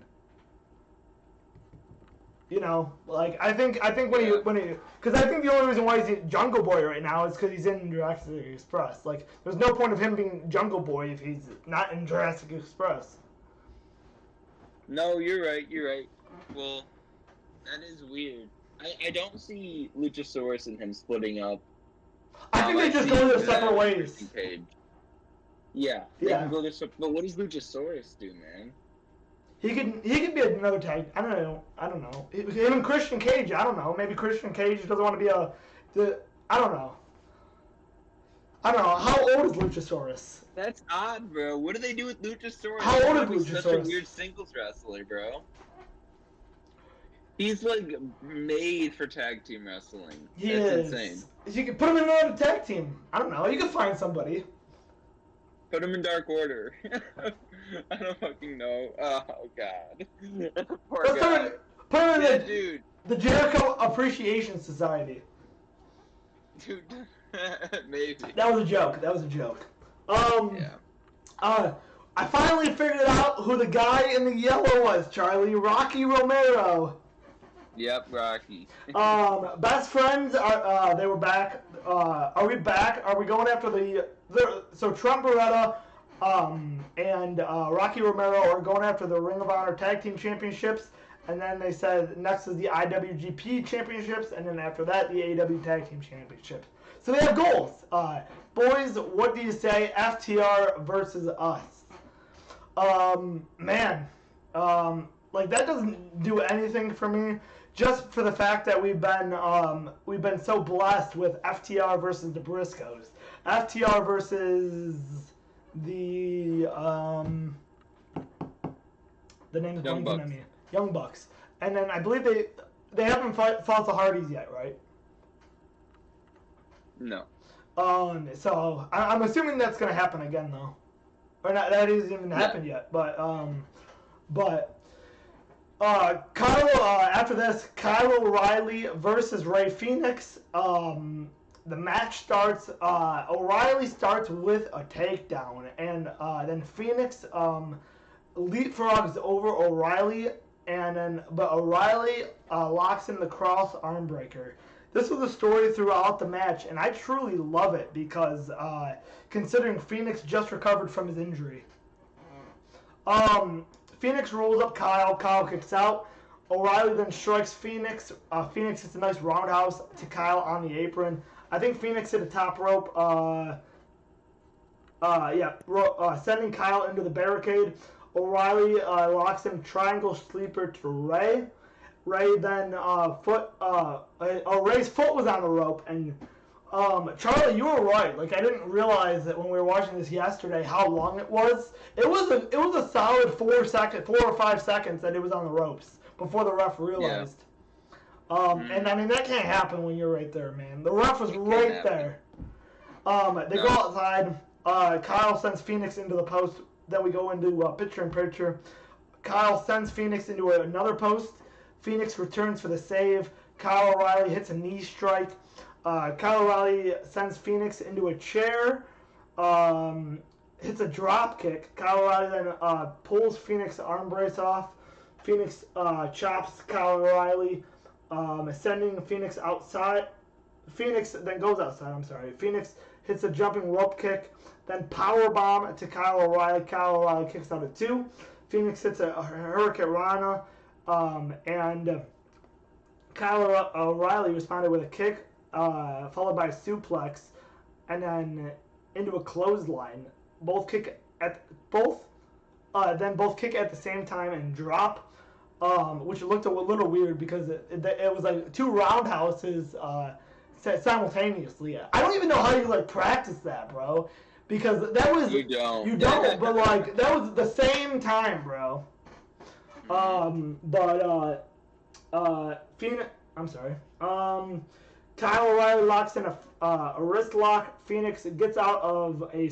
You know, like I think when he because I think the only reason why he's in Jungle Boy right now is because he's in Jurassic Express. Like, there's no point of him being Jungle Boy if he's not in Jurassic Express. No, you're right. Well, that is weird. I don't see Luchasaurus and him splitting up. I think they just go their separate ways. Yeah, they can go their separate. But what does Luchasaurus do, man? He could be another tag. I don't know. Him and Christian Cage. I don't know. Maybe Christian Cage doesn't want to be I don't know. How old is Luchasaurus? That's odd, bro. What do they do with Luchasaurus? How old is Luchasaurus? He's such a weird singles wrestler, bro. He's like made for tag team wrestling. That's insane. You can put him in another tag team. I don't know. You can find somebody. Put him in Dark Order. I don't fucking know. Oh god. Poor guy. Put him in dude. The Jericho Appreciation Society. Dude, maybe. That was a joke. Yeah. I finally figured out who the guy in the yellow was, Charlie. Rocky Romero. Yep, Rocky. Best friends are they were back. Are we back? Are we going after so Trent Beretta and Rocky Romero are going after the Ring of Honor Tag Team Championships, and then they said next is the IWGP Championships, and then after that the AEW Tag Team Championships. So they have goals. Boys, what do you say? FTR versus us. Man, like that doesn't do anything for me. Just for the fact that we've been so blessed with FTR versus the Briscoes, FTR versus the name's blanking on me, Young Bucks, and then I believe they haven't fought the Hardys yet, right? No. So I'm assuming that's gonna happen again though, or not? That hasn't even happened yet, but. After this, Kyle O'Reilly versus Rey Fenix. The match starts. O'Reilly starts with a takedown, and then Phoenix leapfrogs over O'Reilly, but O'Reilly locks in the cross arm breaker. This was a story throughout the match, and I truly love it because considering Phoenix just recovered from his injury. Phoenix rolls up Kyle. Kyle kicks out. O'Reilly then strikes Phoenix. Phoenix hits a nice roundhouse to Kyle on the apron. I think Phoenix hit a top rope. Sending Kyle into the barricade. O'Reilly locks in triangle sleeper to Rey. Rey then Rey's foot was on the rope, and Charlie, you were right. Like, I didn't realize that when we were watching this yesterday how long it was. It was a solid 4 or 5 seconds that it was on the ropes before the ref realized. Yeah. And I mean, that can't happen when you're right there, man. The ref was right there. They go outside. Kyle sends Phoenix into the post. Then we go into picture-in-picture. Kyle sends Phoenix into another post. Phoenix returns for the save. Kyle O'Reilly hits a knee strike. Kyle O'Reilly sends Phoenix into a chair. Hits a drop kick. Kyle O'Reilly then pulls Phoenix's arm brace off. Phoenix chops Kyle O'Reilly, sending Phoenix outside. Phoenix then goes outside, I'm sorry. Phoenix hits a jumping rope kick, then powerbomb to Kyle O'Reilly. Kyle O'Reilly kicks out at 2. Phoenix hits a Hurricane Rana, and Kyle O'Reilly responded with a kick, followed by a suplex, and then into a clothesline. Both kick at the same time and drop, which looked a little weird because it was like 2 roundhouses simultaneously. I don't even know how you like practice that, bro, because that was you don't, but like that was the same time, bro. Phoenix, I'm sorry. Kyle O'Reilly locks in a wrist lock. Phoenix gets out. He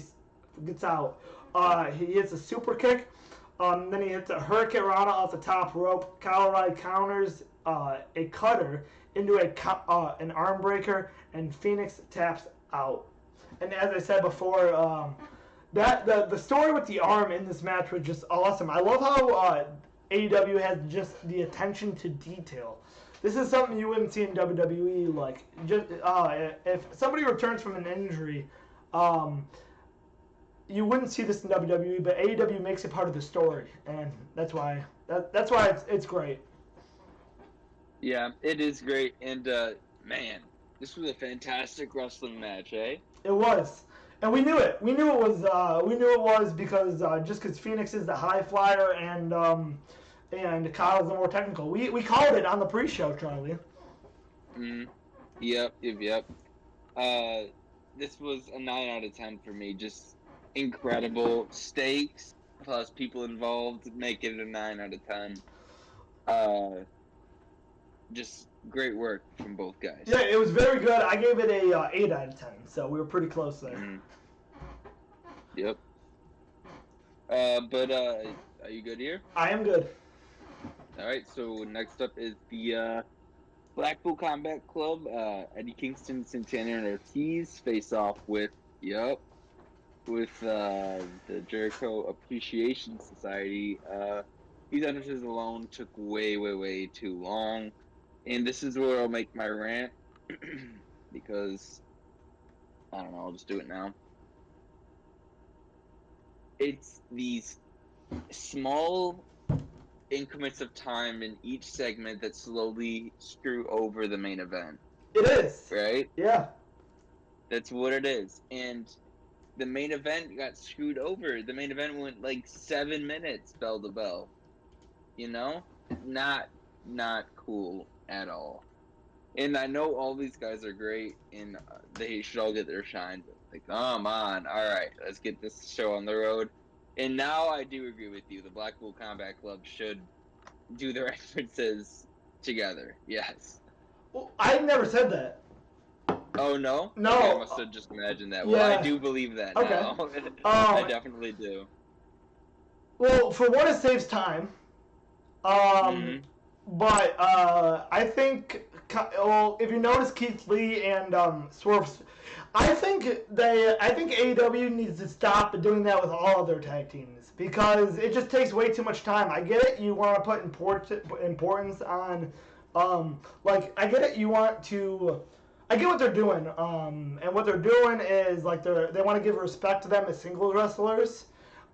hits a super kick. Then he hits a Hurricane Rana off the top rope. Kyle O'Reilly counters a cutter into an arm breaker, and Phoenix taps out. And as I said before, the story with the arm in this match was just awesome. I love how AEW has just the attention to detail. This is something you wouldn't see in WWE. Like, just if somebody returns from an injury, you wouldn't see this in WWE, but AEW makes it part of the story, and that's why it's great. Yeah, it is great, and man, this was a fantastic wrestling match, eh? It was, and we knew it. We knew it was because just because Phoenix is the high flyer and Kyle's the more technical. We called it on the pre-show, Charlie. Yep. This was a 9 out of 10 for me. Just incredible stakes plus people involved make it a 9 out of 10. Just great work from both guys. Yeah, it was very good. I gave it a 8 out of 10, so we were pretty close there. Yep. But are you good here? I am good. All right. So next up is the Blackpool Combat Club. Eddie Kingston, Santana, and Ortiz face off with the Jericho Appreciation Society. These entrances alone took way too long. And this is where I'll make my rant, because, I don't know, I'll just do it now. It's these small increments of time in each segment that slowly screw over the main event. It is. Right? Yeah. That's what it is. And the main event got screwed over. The main event went like 7 minutes, bell to bell. You know? Not cool at all. And I know all these guys are great, and they should all get their shine. But like, come on, all right, let's get this show on the road. And now I do agree with you. The Blackpool Combat Club should do their entrances together. Yes. Well, I never said that. Oh no? No. Okay, I must have just imagined that. Yeah. Well, I do believe that now. I definitely do. Well, for one, it saves time. But I think, well, if you notice Keith Lee and Swerve, I think AEW needs to stop doing that with all of their tag teams, because it just takes way too much time. I get it, you want to put importance on, I get it, you want to, I get what they're doing, and what they're doing is, like, they want to give respect to them as single wrestlers,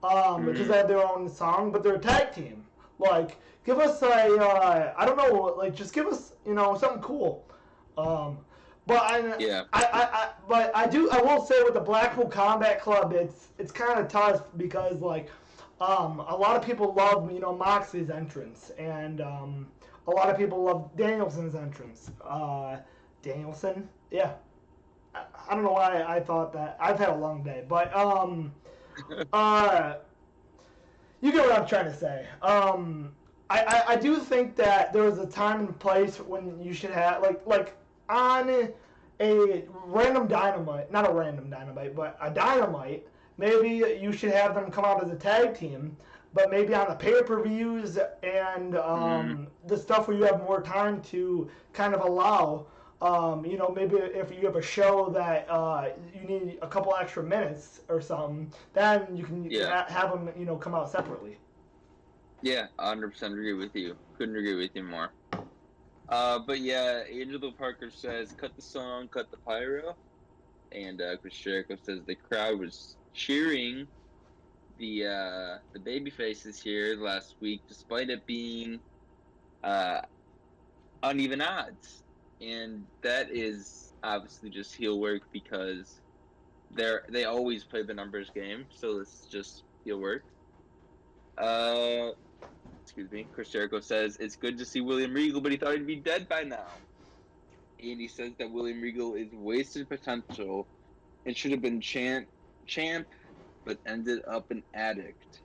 because they have their own song, but they're a tag team. Like, give us a, I don't know, like, just give us, something cool. Um, but Yeah. but I will say with the Blackpool Combat Club, it's kind of tough because like, a lot of people love Moxley's entrance, and a lot of people love Danielson's entrance. Danielson, yeah. I don't know why I thought that. I've had a long day, but uh, you get what I'm trying to say. I do think that there was a time and place when you should have like on a random Dynamite, not a random Dynamite, but a Dynamite. Maybe you should have them come out as a tag team, but maybe on the pay-per-views and the stuff where you have more time to kind of allow. Maybe if you have a show that you need a couple extra minutes or something, then you can have them, come out separately. Yeah, 100% agree with you. Couldn't agree with you more. But yeah, Angelo Parker says, cut the song, cut the pyro. And Chris Jericho says the crowd was cheering the baby faces here last week, despite it being uneven odds. And that is obviously just heel work because they always play the numbers game, so it's just heel work. Excuse me. Chris Jericho says it's good to see William Regal, but he thought he'd be dead by now. And he says that William Regal is wasted potential and should have been champ, but ended up an addict.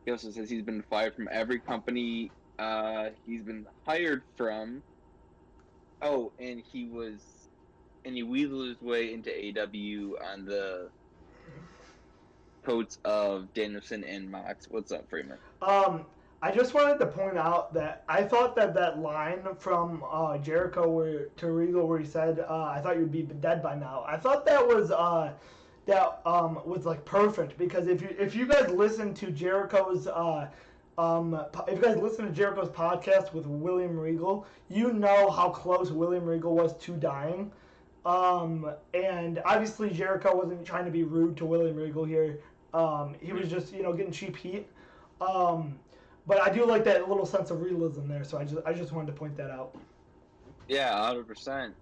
He also says he's been fired from every company he's been hired from. Oh, and he weaseled his way into AEW on the coats of Danielson and Mox. What's up, Freeman? I just wanted to point out that I thought that line from Jericho to Regal where he said, "I thought you'd be dead by now." I thought that was like perfect because if you guys listen to Jericho's podcast with William Regal, you know how close William Regal was to dying. And obviously Jericho wasn't trying to be rude to William Regal here. He was just getting cheap heat. But I do like that little sense of realism there, so I just wanted to point that out. Yeah, 100%.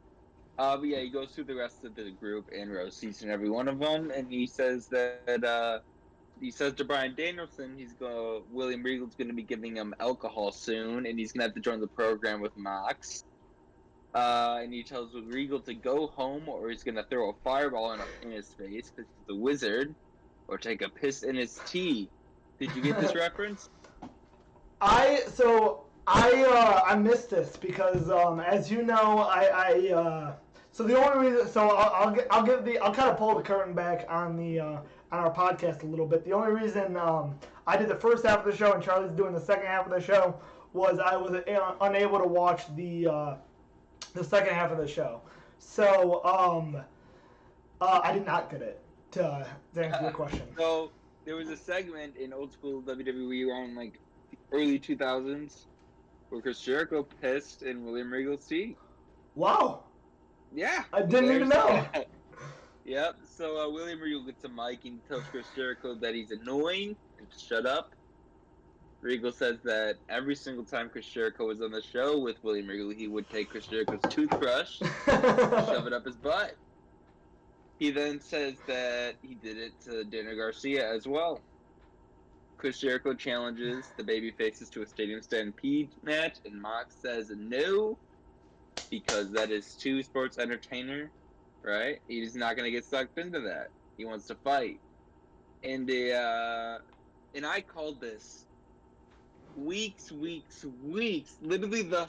But yeah, he goes through the rest of the group and roasts each and every one of them, and he says that he says to Bryan Danielson, William Regal's going to be giving him alcohol soon, and he's going to have to join the program with Mox. And he tells Regal to go home, or he's going to throw a fireball in his face because he's the wizard, or take a piss in his tea. Did you get this reference? I missed this because as you know so the only reason I'll kind of pull the curtain back on our podcast a little bit. The only reason I did the first half of the show and Charlie's doing the second half of the show was I was unable to watch the second half of the show. So I did not get it to answer your question. So there was a segment in old school WWE around like early 2000s where Chris Jericho pissed in William Regal's tea. Wow. Yeah. I didn't even know. Yep. So William Regal gets a mic and tells Chris Jericho that he's annoying and to shut up. Regal says that every single time Chris Jericho was on the show with William Regal, he would take Chris Jericho's toothbrush, shove it up his butt. He then says that he did it to Dana Garcia as well. Chris Jericho challenges the babyfaces to a stadium stampede match, and Mox says no, because that is too sports entertainer, right? He's not going to get sucked into that. He wants to fight. And I called this weeks, literally the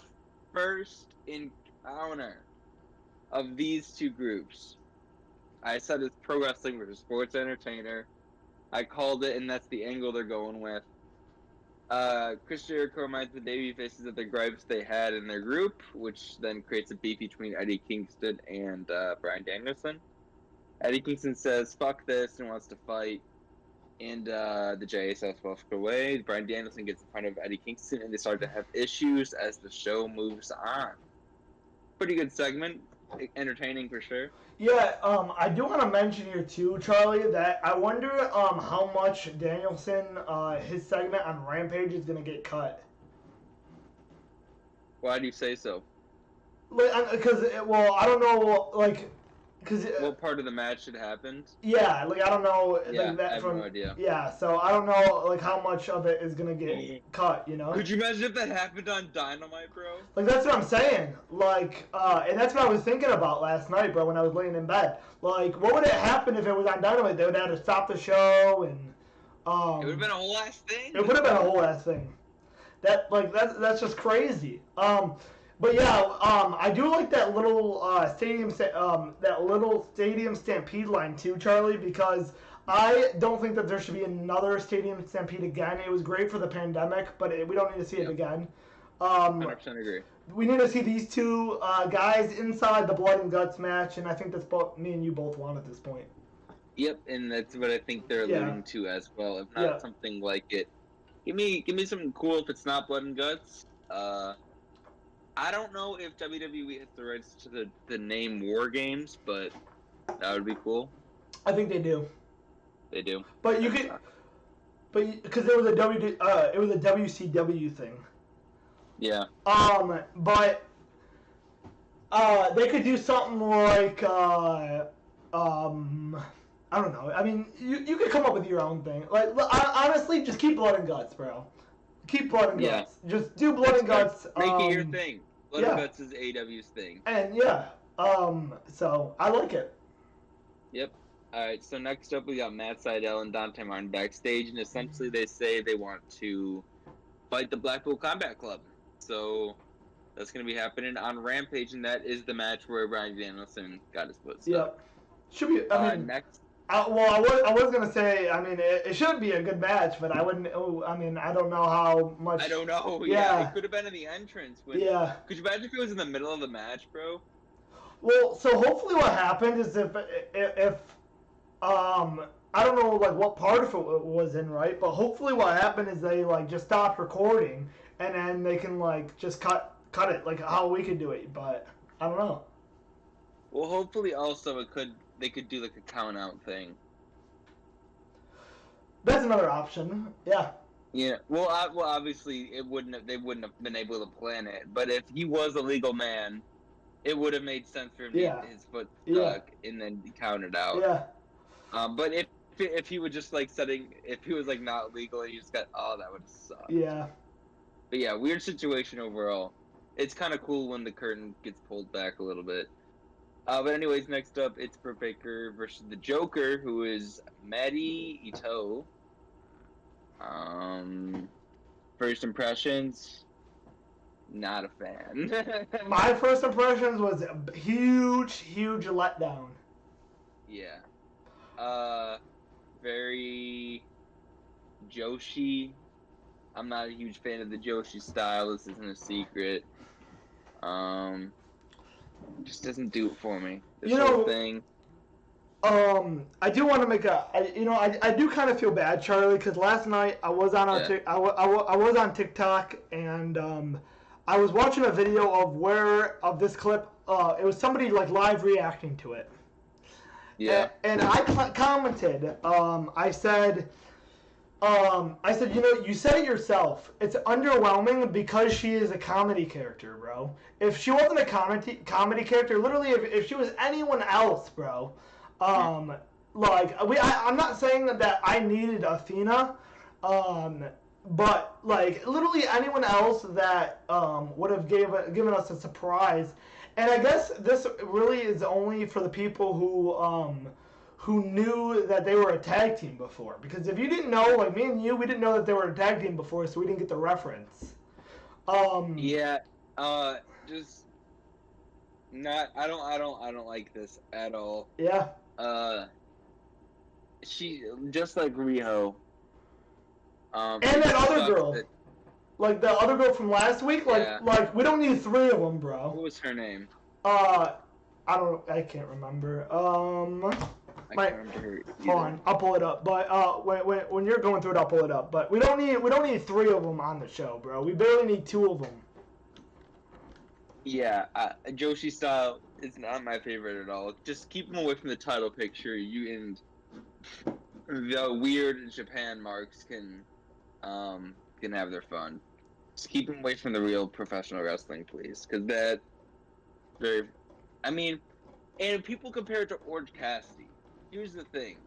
first encounter of these two groups. I said it's pro wrestling versus sports entertainer. I called it, and that's the angle they're going with. Chris Jericho reminds the babyfaces of the gripes they had in their group, which then creates a beef between Eddie Kingston and Bryan Danielson. Eddie Kingston says, fuck this, and wants to fight. And the JSS walks away. Bryan Danielson gets in front of Eddie Kingston, and they start to have issues as the show moves on. Pretty good segment. Entertaining for sure. Yeah, I do want to mention here too, Charlie, that I wonder how much Danielson, his segment on Rampage is going to get cut. Why do you say so? Because I don't know, like, because What part of the match had happened? yeah, like I don't know, Yeah, like that I have from no idea. yeah, so I don't know like how much of it is gonna get cut, you know? Could you imagine if that happened on Dynamite, bro? Like that's what I'm saying. Like, and that's what I was thinking about last night, bro, when I was laying in bed. Like, what would it happen if it was on Dynamite? They would have to stop the show, and It would have been a whole ass thing. it would have been a whole ass thing. That's just crazy. But yeah, I do like that little stadium stampede line too, Charlie, because I don't think that there should be another stadium stampede again. It was great for the pandemic, but we don't need to see it again. 100% agree. We need to see these two guys inside the blood and guts match, and I think that's what me and you both want at this point. Yep, and that's what I think they're alluding to as well. If not something like it, give me something cool. If it's not blood and guts, I don't know if WWE has the rights to the name War Games, but that would be cool. I think they do. They do. But you could, because it was a WCW thing. Yeah. But they could do something like I don't know. I mean, you could come up with your own thing. Like, honestly, just keep blood and guts, bro. Keep blood and guts. Just do blood and guts. Make it your thing. Blood and guts is AEW's thing. And so I like it. Yep. All right. So next up, we got Matt Sydal and Dontea Martin backstage, and essentially they say they want to fight the Blackpool Combat Club. So that's going to be happening on Rampage, and that is the match where Bryan Danielson got his foot stuck. Yep. Should be. I mean, next. I was gonna say. I mean, it should be a good match, but I wouldn't. I mean, I don't know how much. I don't know. Yeah, it could have been in the entrance. Could you imagine if it was in the middle of the match, bro? Well, so hopefully what happened is if I don't know like what part of it was in, right? But hopefully what happened is they like just stopped recording and then they can like just cut it like how we could do it. But I don't know. Well, hopefully also they could do like a count out thing. That's another option. Yeah. Yeah. Well, obviously they wouldn't have been able to plan it. But if he was a legal man, it would have made sense for him to get his foot stuck and then count it out. Yeah. But if he was just like if he was like not legal and he just got that would have sucked. Yeah. But yeah, weird situation overall. It's kind of cool when the curtain gets pulled back a little bit. But anyways, next up, it's Britt Baker versus the Joker, who is Matty Ito. First impressions, not a fan. My first impressions was a huge letdown. Yeah. Very Joshi. I'm not a huge fan of the Joshi style. This isn't a secret. Just doesn't do it for me. This whole thing. I do want to make I do kind of feel bad, Charlie, because last night I was on I was on TikTok and I was watching a video of this clip. It was somebody like live reacting to it. Yeah. And I commented. I said, you said it yourself. It's underwhelming because she is a comedy character, bro. If she wasn't a comedy character, literally, if she was anyone else, bro, I'm not saying that I needed Athena, but like literally anyone else that would have given us a surprise. And I guess this really is only for the people who knew that they were a tag team before. Because if you didn't know, like me and you, we didn't know that they were a tag team before, so we didn't get the reference. Just not. I don't like this at all. Yeah. She just like Riho. And that other girl. Like the other girl from last week, like we don't need three of them, bro. What was her name? I can't remember. I can't remember her either. Hold on, I'll pull it up. But when you're going through it, I'll pull it up. But we don't need three of them on the show, bro. We barely need two of them. Yeah, Joshi style is not my favorite at all. Just keep them away from the title picture. You and the weird Japan marks can have their fun. Just keep him away from the real professional wrestling, please, because that very. I mean, and people compare it to Orange Cassidy. Here's the thing: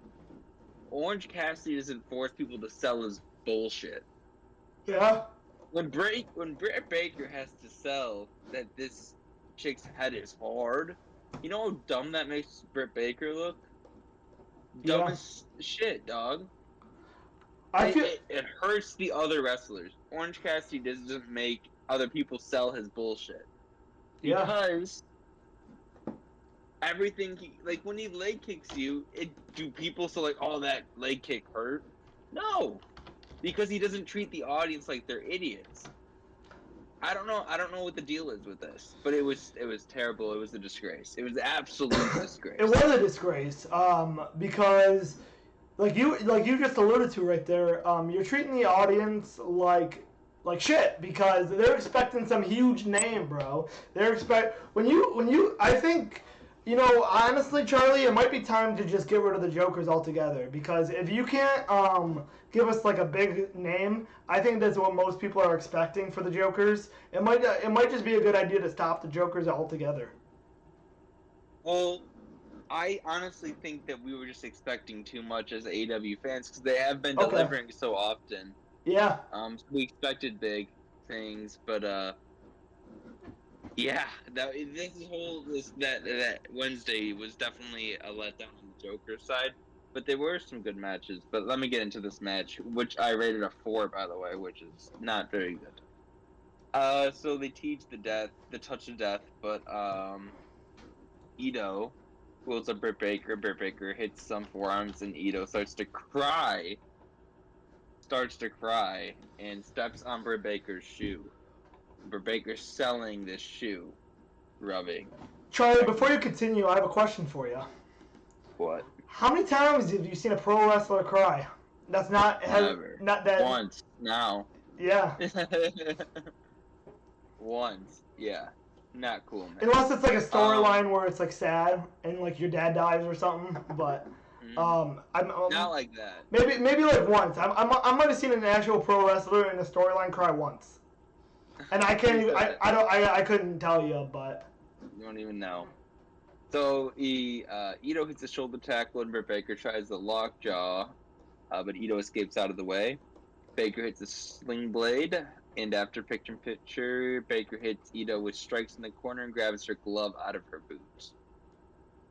Orange Cassidy doesn't force people to sell his bullshit. Yeah. When Britt Baker has to sell that this chick's head is hard, you know how dumb that makes Britt Baker look? Dumb as shit, dog. It hurts the other wrestlers. Orange Cassidy doesn't make other people sell his bullshit. Because everything like when he leg kicks you, do people so like, oh, that leg kick hurt? No. Because he doesn't treat the audience like they're idiots. I don't know what the deal is with this, but it was terrible. It was a disgrace. It was an absolute disgrace. It was a disgrace. Because like you just alluded to right there, you're treating the audience like shit because they're expecting some huge name, bro. I think, you know, honestly, Charlie, it might be time to just get rid of the Jokers altogether because if you can't give us like a big name, I think that's what most people are expecting for the Jokers. It might just be a good idea to stop the Jokers altogether. Well, I honestly think that we were just expecting too much as AEW fans because they have been delivering so often. Yeah. So we expected big things, but yeah, that Wednesday was definitely a letdown on the Joker side. But there were some good matches. But let me get into this match, which I rated a 4, by the way, which is not very good. So they teach the touch of death, but Ito pulls up Britt Baker. Britt Baker hits some forearms, and Ito starts to cry, and steps on Britt Baker's shoe. Britt Baker's selling this shoe, rubbing. Charlie, before you continue, I have a question for you. What? How many times have you seen a pro wrestler cry? That's not never. Not that once. Now. Yeah. Once. Yeah. Not cool, man. Unless it's like a storyline where it's like sad and like your dad dies or something, but I'm not like that. Maybe like once. I might have seen an actual pro wrestler in a storyline cry once, and I can't even. I couldn't tell you, but you don't even know. So Ito hits a shoulder tackle and Britt Baker tries the lockjaw, but Ito escapes out of the way. Baker hits a sling blade, and after picture-in-picture, Baker hits Ito with strikes in the corner and grabs her glove out of her boot.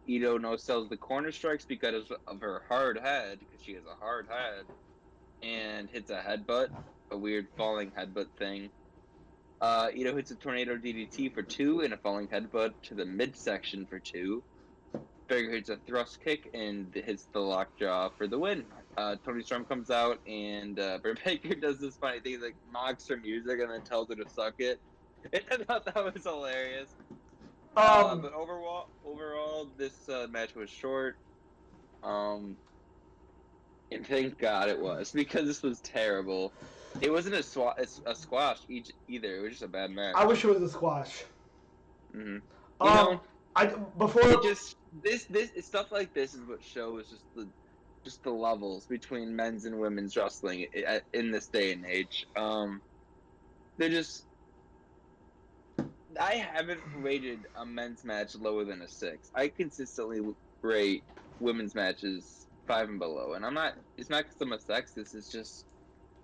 Ito no-sells the corner strikes because of her hard head, because she has a hard head, and hits a headbutt, a weird falling headbutt thing. Ito hits a tornado DDT for 2 and a falling headbutt to the midsection for 2. Baker hits a thrust kick and hits the lockjaw for the win. Toni Storm comes out and Britt Baker does this funny thing, like mocks her music and then tells her to suck it. And I thought that was hilarious. But overall, this match was short. And thank God it was, because this was terrible. It wasn't a squash either. It was just a bad match. I wish it was a squash. Mm-hmm. This stuff like this is what shows just the levels between men's and women's wrestling in this day and age. They're just. I haven't rated a men's match lower than a 6. I consistently rate women's matches 5 and below, and it's not because I'm a sexist. It's just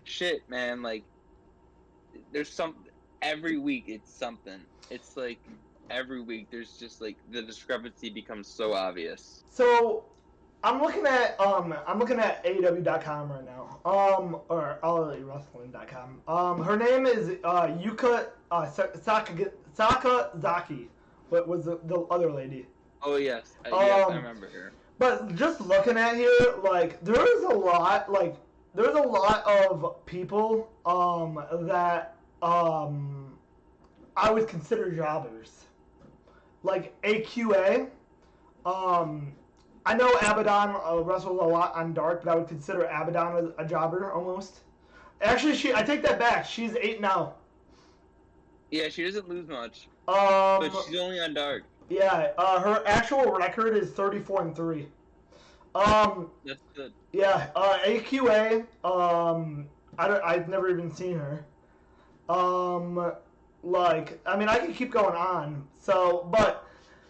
shit, man. Like, there's every week it's something. It's like every week there's just like the discrepancy becomes so obvious. So I'm looking at AEW.com right now. Or AllEliteWrestling.com. Her name is Yuka Sakazaki. What was the other lady? Oh yes, yes, I remember her. But just looking at here, like there's a lot of people that I would consider jobbers. Like AQA. I know Abaddon wrestles a lot on Dark, but I would consider Abaddon a jobber almost. Actually, I take that back. She's 8-0. Yeah, she doesn't lose much. But she's only on Dark. Yeah, her actual record is 34-3. That's good. Yeah, AQA. I've never even seen her. Like, I mean, I can keep going on. So, but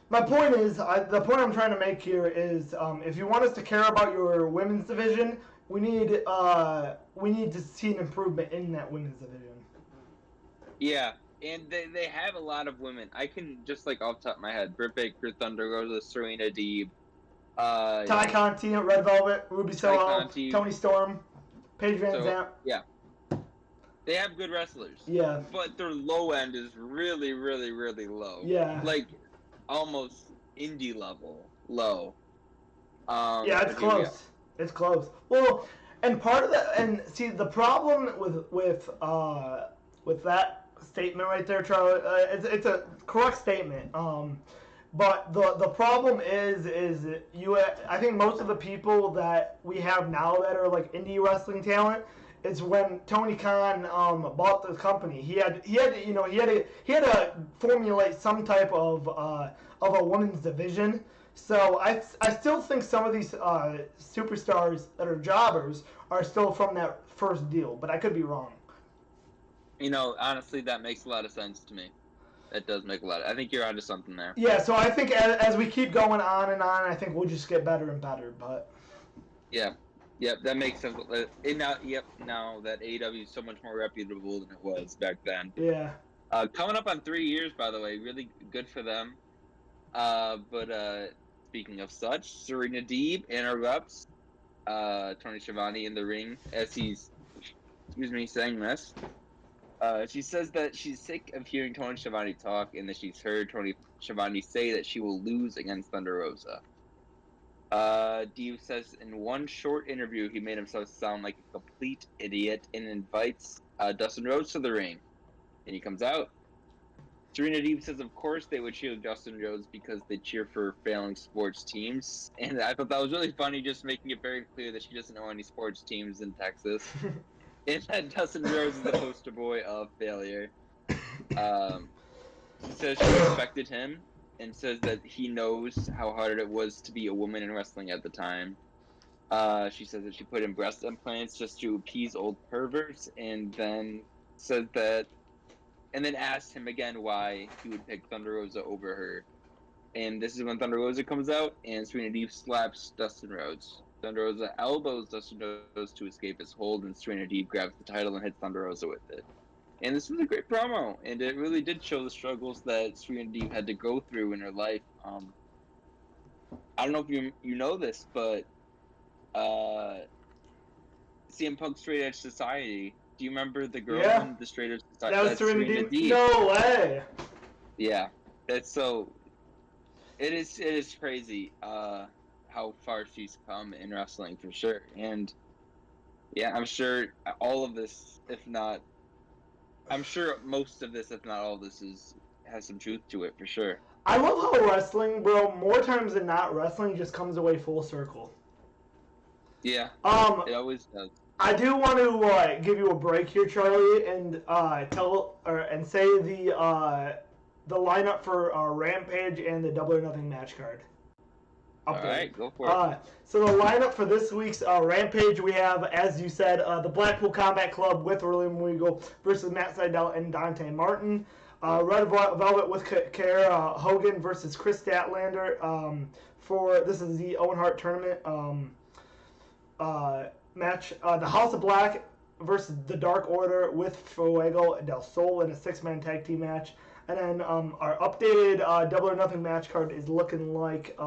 my point is, the point I'm trying to make here is, if you want us to care about your women's division, we need to see an improvement in that women's division. Yeah, and they have a lot of women. I can just like off the top of my head: Britt Baker, Thunder Rosa, Serena Deeb, Ty Conti, Red Velvet, Ruby Soho, Conti. Toni Storm, Paige Van Zant. Yeah, they have good wrestlers. Yeah. But their low end is really, really, really low. Yeah. Like almost indie level low. Yeah, it's close. It's close. Well, and part of that, and see, the problem with that statement right there, Charlie, it's a correct statement. But the problem is I think most of the people that we have now that are like indie wrestling talent, it's when Tony Khan bought the company. He had to formulate some type of a women's division. So I still think some of these superstars that are jobbers are still from that first deal, but I could be wrong. Honestly, that makes a lot of sense to me. That does make a lot. I think you're onto something there. Yeah, so I think as we keep going on and on, I think we'll just get better and better. But yeah, yep, that makes sense. Now that AEW is so much more reputable than it was back then. Yeah. Coming up on 3 years, by the way, really good for them. But speaking of such, Serena Deeb interrupts Tony Schiavone in the ring as he's, saying this. She says that she's sick of hearing Tony Schiavone talk and that she's heard Tony Schiavone say that she will lose against Thunder Rosa. Deeb says in one short interview he made himself sound like a complete idiot and invites Dustin Rhodes to the ring. And he comes out. Serena Deeb says of course they would cheer Dustin Rhodes because they cheer for failing sports teams. And I thought that was really funny, just making it very clear that she doesn't know any sports teams in Texas. And that Dustin Rhodes is the poster boy of failure. She says she respected him and says that he knows how hard it was to be a woman in wrestling at the time. She says that she put in breast implants just to appease old perverts, and then asked him again why he would pick Thunder Rosa over her. And this is when Thunder Rosa comes out, and Serena Deeb slaps Dustin Rhodes. Thunder Rosa elbows Dustin Rhodes to escape his hold, and Serena Deeb grabs the title and hits Thunder Rosa with it. And this was a great promo, and it really did show the struggles that Serena Deeb had to go through in her life. I don't know if you know this, but CM Punk Straight Edge Society. Do you remember the girl in the Straight Edge Society? That was Serena Deeb? No way! Yeah, that's so. It is crazy. How far she's come in wrestling for sure. And yeah, I'm sure all of this, I'm sure most of this, if not all of this, has some truth to it for sure. I love how wrestling, bro, more times than not, wrestling just comes away full circle. Yeah, it always does. I do want to give you a break here, Charlie, and say the lineup for Rampage and the Double or Nothing match card. All right, go for it. So the lineup for this week's Rampage, we have, as you said, the Blackpool Combat Club with William Regal versus Matt Sydal and Dante Martin. Red Velvet with Kara Hogan versus Chris Statlander. This is the Owen Hart tournament match. The House of Black versus the Dark Order with Fuego del Sol in a 6-man tag team match. And then our updated Double or Nothing match card is looking like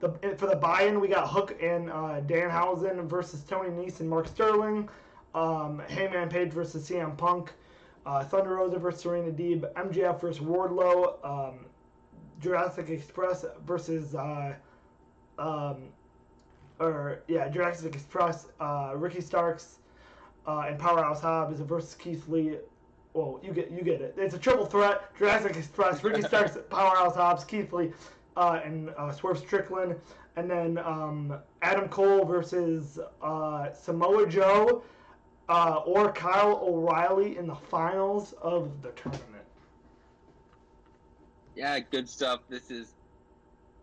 for the buy-in, we got Hook and Danhausen versus Tony Nese and Mark Sterling. Hangman Page versus CM Punk. Thunder Rosa versus Serena Deeb. MJF versus Wardlow. Jurassic Express versus Jurassic Express. Ricky Starks and Powerhouse Hobbs versus Keith Lee. Well, you get it. It's a triple threat. Jurassic Express, Ricky Starks, Powerhouse Hobbs, Keith Lee, and Swerve Strickland. And then Adam Cole versus Samoa Joe or Kyle O'Reilly in the finals of the tournament. Yeah, good stuff. This is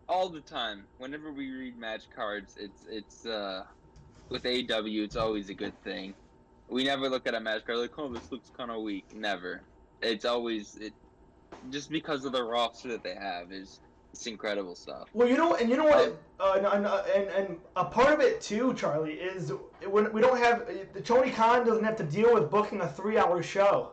all the time. Whenever we read match cards, it's with AEW, it's always a good thing. We never look at a match card like, oh, this looks kind of weak. Never. It's always just because of the roster that they have is it's incredible stuff. Well, you know what, and a part of it too, Charlie, is when we don't have Tony Khan doesn't have to deal with booking a 3-hour show.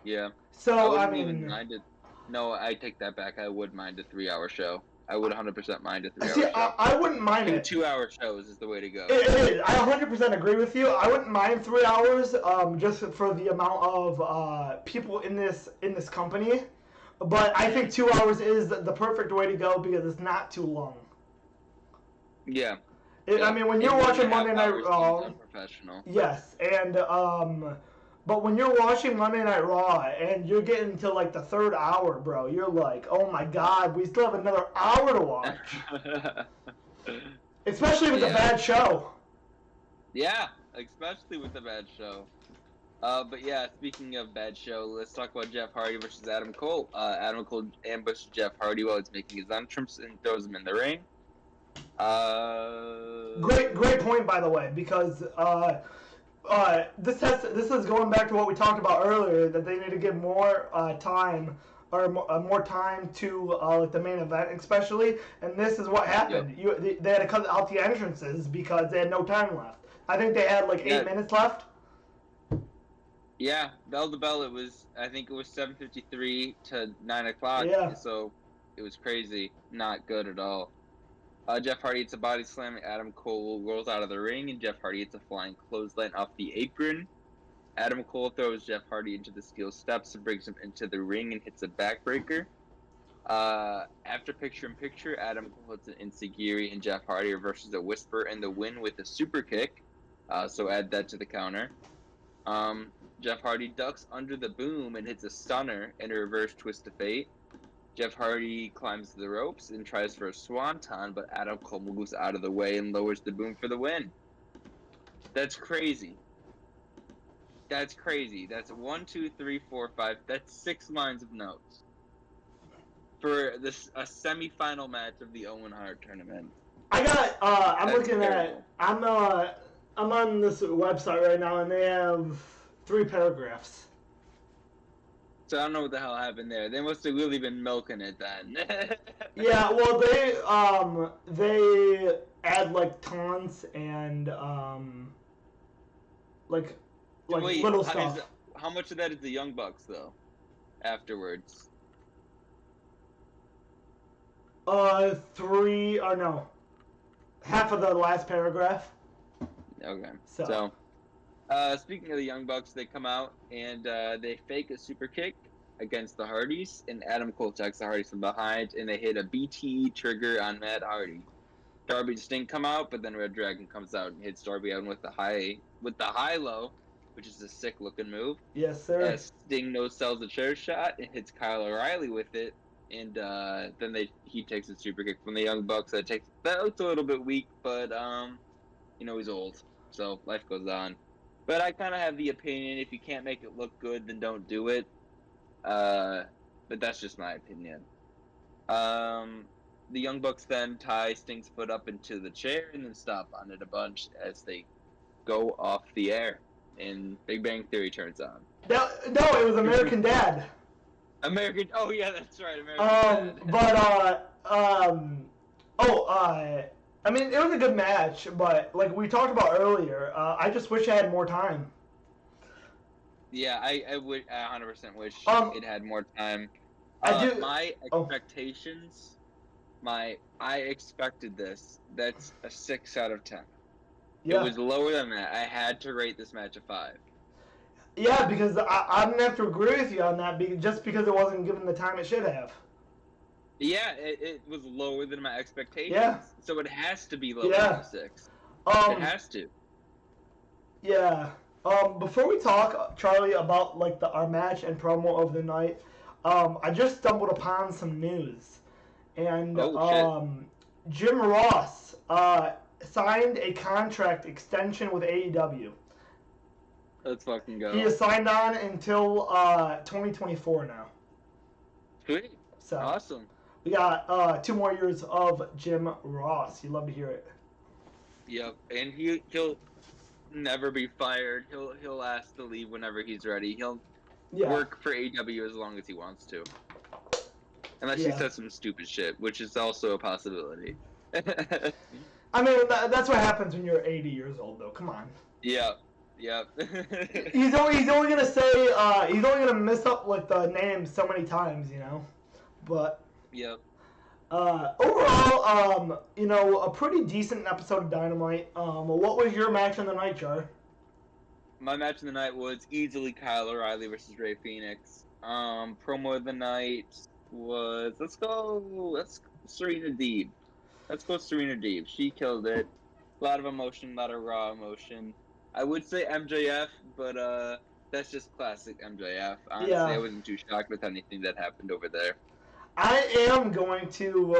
Yeah. So I wouldn't even mind it. No, I take that back. I would mind a 3-hour show. I would 100% mind a 3-hour show. I wouldn't mind it. 2-hour shows is the way to go. It is. I 100% agree with you. I wouldn't mind 3 hours, just for the amount of people in this company. But I think 2 hours is the perfect way to go because it's not too long. Yeah. I mean, when you're watching Monday Night Raw, unprofessional. yes, and but when you're watching Monday Night Raw and you're getting to like the 3rd hour, bro, you're like, oh my god, we still have another hour to watch. Especially with a bad show. Yeah, especially with a bad show. But yeah, speaking of bad show, let's talk about Jeff Hardy versus Adam Cole. Adam Cole ambushed Jeff Hardy while he's making his entrance and throws him in the ring. Great point, by the way, because this is going back to what we talked about earlier, that they need to give more time or more time to like the main event, especially. And this is what happened. Yep. They had to cut out the entrances because they had no time left. I think they had like 8 minutes left. Yeah, bell to bell. I think it was 7:53 to 9 o'clock. Yeah. So it was crazy. Not good at all. Jeff Hardy hits a body slam. Adam Cole rolls out of the ring, and Jeff Hardy hits a flying clothesline off the apron. Adam Cole throws Jeff Hardy into the steel steps and brings him into the ring and hits a backbreaker. After picture-in-picture, Adam Cole hits an enziguri, and Jeff Hardy reverses a whisper in the win with a super kick. So add that to the counter. Jeff Hardy ducks under the boom and hits a stunner and a reverse twist of fate. Jeff Hardy climbs the ropes and tries for a swanton, but Adam Cole moves out of the way and lowers the boom for the win. That's crazy. That's crazy. That's 1, 2, 3, 4, 5. That's 6 lines of notes for a semifinal match of the Owen Hart tournament. I'm on this website right now, and they have 3 paragraphs. So I don't know what the hell happened there. They must have really been milking it then. Yeah, well, they add like taunts and like Wait, little stuff. How much of that is the Young Bucks though? Afterwards. 3 or no, half of the last paragraph. Okay. So speaking of the Young Bucks, they come out and they fake a super kick against the Hardys, and Adam Cole attacks the Hardys from behind, and they hit a BTE trigger on Matt Hardy. Darby and Sting come out, but then Red Dragon comes out and hits Darby out with the high low, which is a sick looking move. Yes, sir. As Sting no-sells a chair shot and hits Kyle O'Reilly with it, and then he takes a super kick from the Young Bucks. That looks a little bit weak, but he's old, so life goes on. But I kind of have the opinion, if you can't make it look good, then don't do it. But that's just my opinion. The Young Bucks then tie Sting's foot up into the chair and then stop on it a bunch as they go off the air. And Big Bang Theory turns on. No, it was American Dad. Oh yeah, that's right, American Dad. I mean, it was a good match, but like we talked about earlier, I just wish I had more time. Yeah, I 100% wish it had more time. My expectations, I expected this. That's a 6 out of 10. Yeah. It was lower than that. I had to rate this match a 5. Yeah, because I'm gonna have to agree with you on that, just because it wasn't given the time it should have. Yeah, it was lower than my expectations. Yeah. So it has to be lower than a 6. It has to. Yeah. Before we talk, Charlie, about like our match and promo of the night, I just stumbled upon some news, and Jim Ross signed a contract extension with AEW. Let's fucking go. He is signed on until 2024 now. Sweet. So awesome. We got 2 more years of Jim Ross. You'd love to hear it. Yep, and he'll never be fired. He'll ask to leave whenever he's ready. He'll work for AEW as long as he wants to. Unless he says some stupid shit, which is also a possibility. I mean, that's what happens when you're 80 years old, though. Come on. Yeah. he's only gonna say he's only gonna mess up like the name so many times, you know. But overall, you know, a pretty decent episode of Dynamite. What was your match of the night, Jar? My match of the night was easily Kyle O'Reilly versus Rey Fenix. Promo of the night was let's go Serena Deeb. Let's go Serena Deeb. She killed it. A lot of emotion, a lot of raw emotion. I would say MJF, but that's just classic MJF. Honestly, I wasn't too shocked with anything that happened over there. I am going to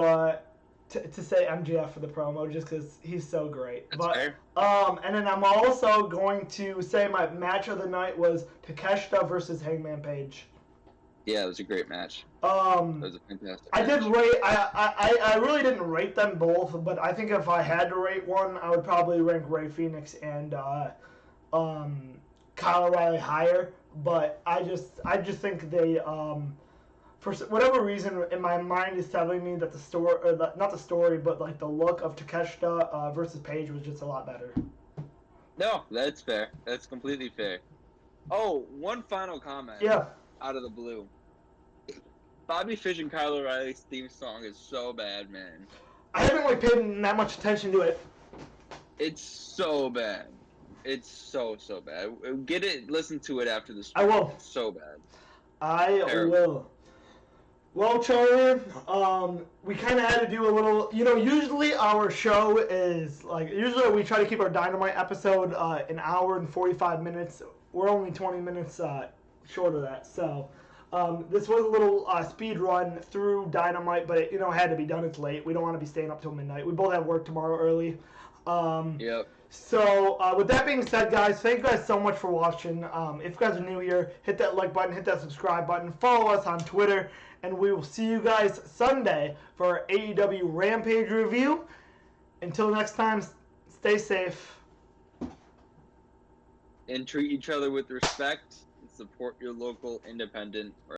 say MJF for the promo just because he's so great. That's fair. And then I'm also going to say my match of the night was Takeshita versus Hangman Page. Yeah, it was a great match. It was a fantastic match. I did rate. I really didn't rate them both, but I think if I had to rate one, I would probably rank Rey Fenix and Kyle O'Reilly higher. But I just think they for whatever reason in my mind is telling me that the story, not the story, but like the look of Takeshita versus Page was just a lot better. No, that's fair. That's completely fair. Oh, one final comment. Yeah. Out of the blue. Boddy Fish and Kyle O'Reilly's theme song is so bad, man. I haven't really paid that much attention to it. It's so bad. It's so bad. Get it, listen to it after the stream. I will. It's so bad. I will. Well, Charlie, we kind of had to do a little, you know, usually our show is, like, usually we try to keep our Dynamite episode an hour and 45 minutes. We're only 20 minutes short of that, so this was a little speed run through Dynamite, but it, you know, had to be done. It's late. We don't want to be staying up till midnight. We both have work tomorrow early. Yep. So with that being said, guys, thank you guys so much for watching. If you guys are new here, hit that like button, hit that subscribe button, follow us on Twitter, and we will see you guys Sunday for our AEW Rampage review. Until next time, stay safe. And treat each other with respect and support your local independent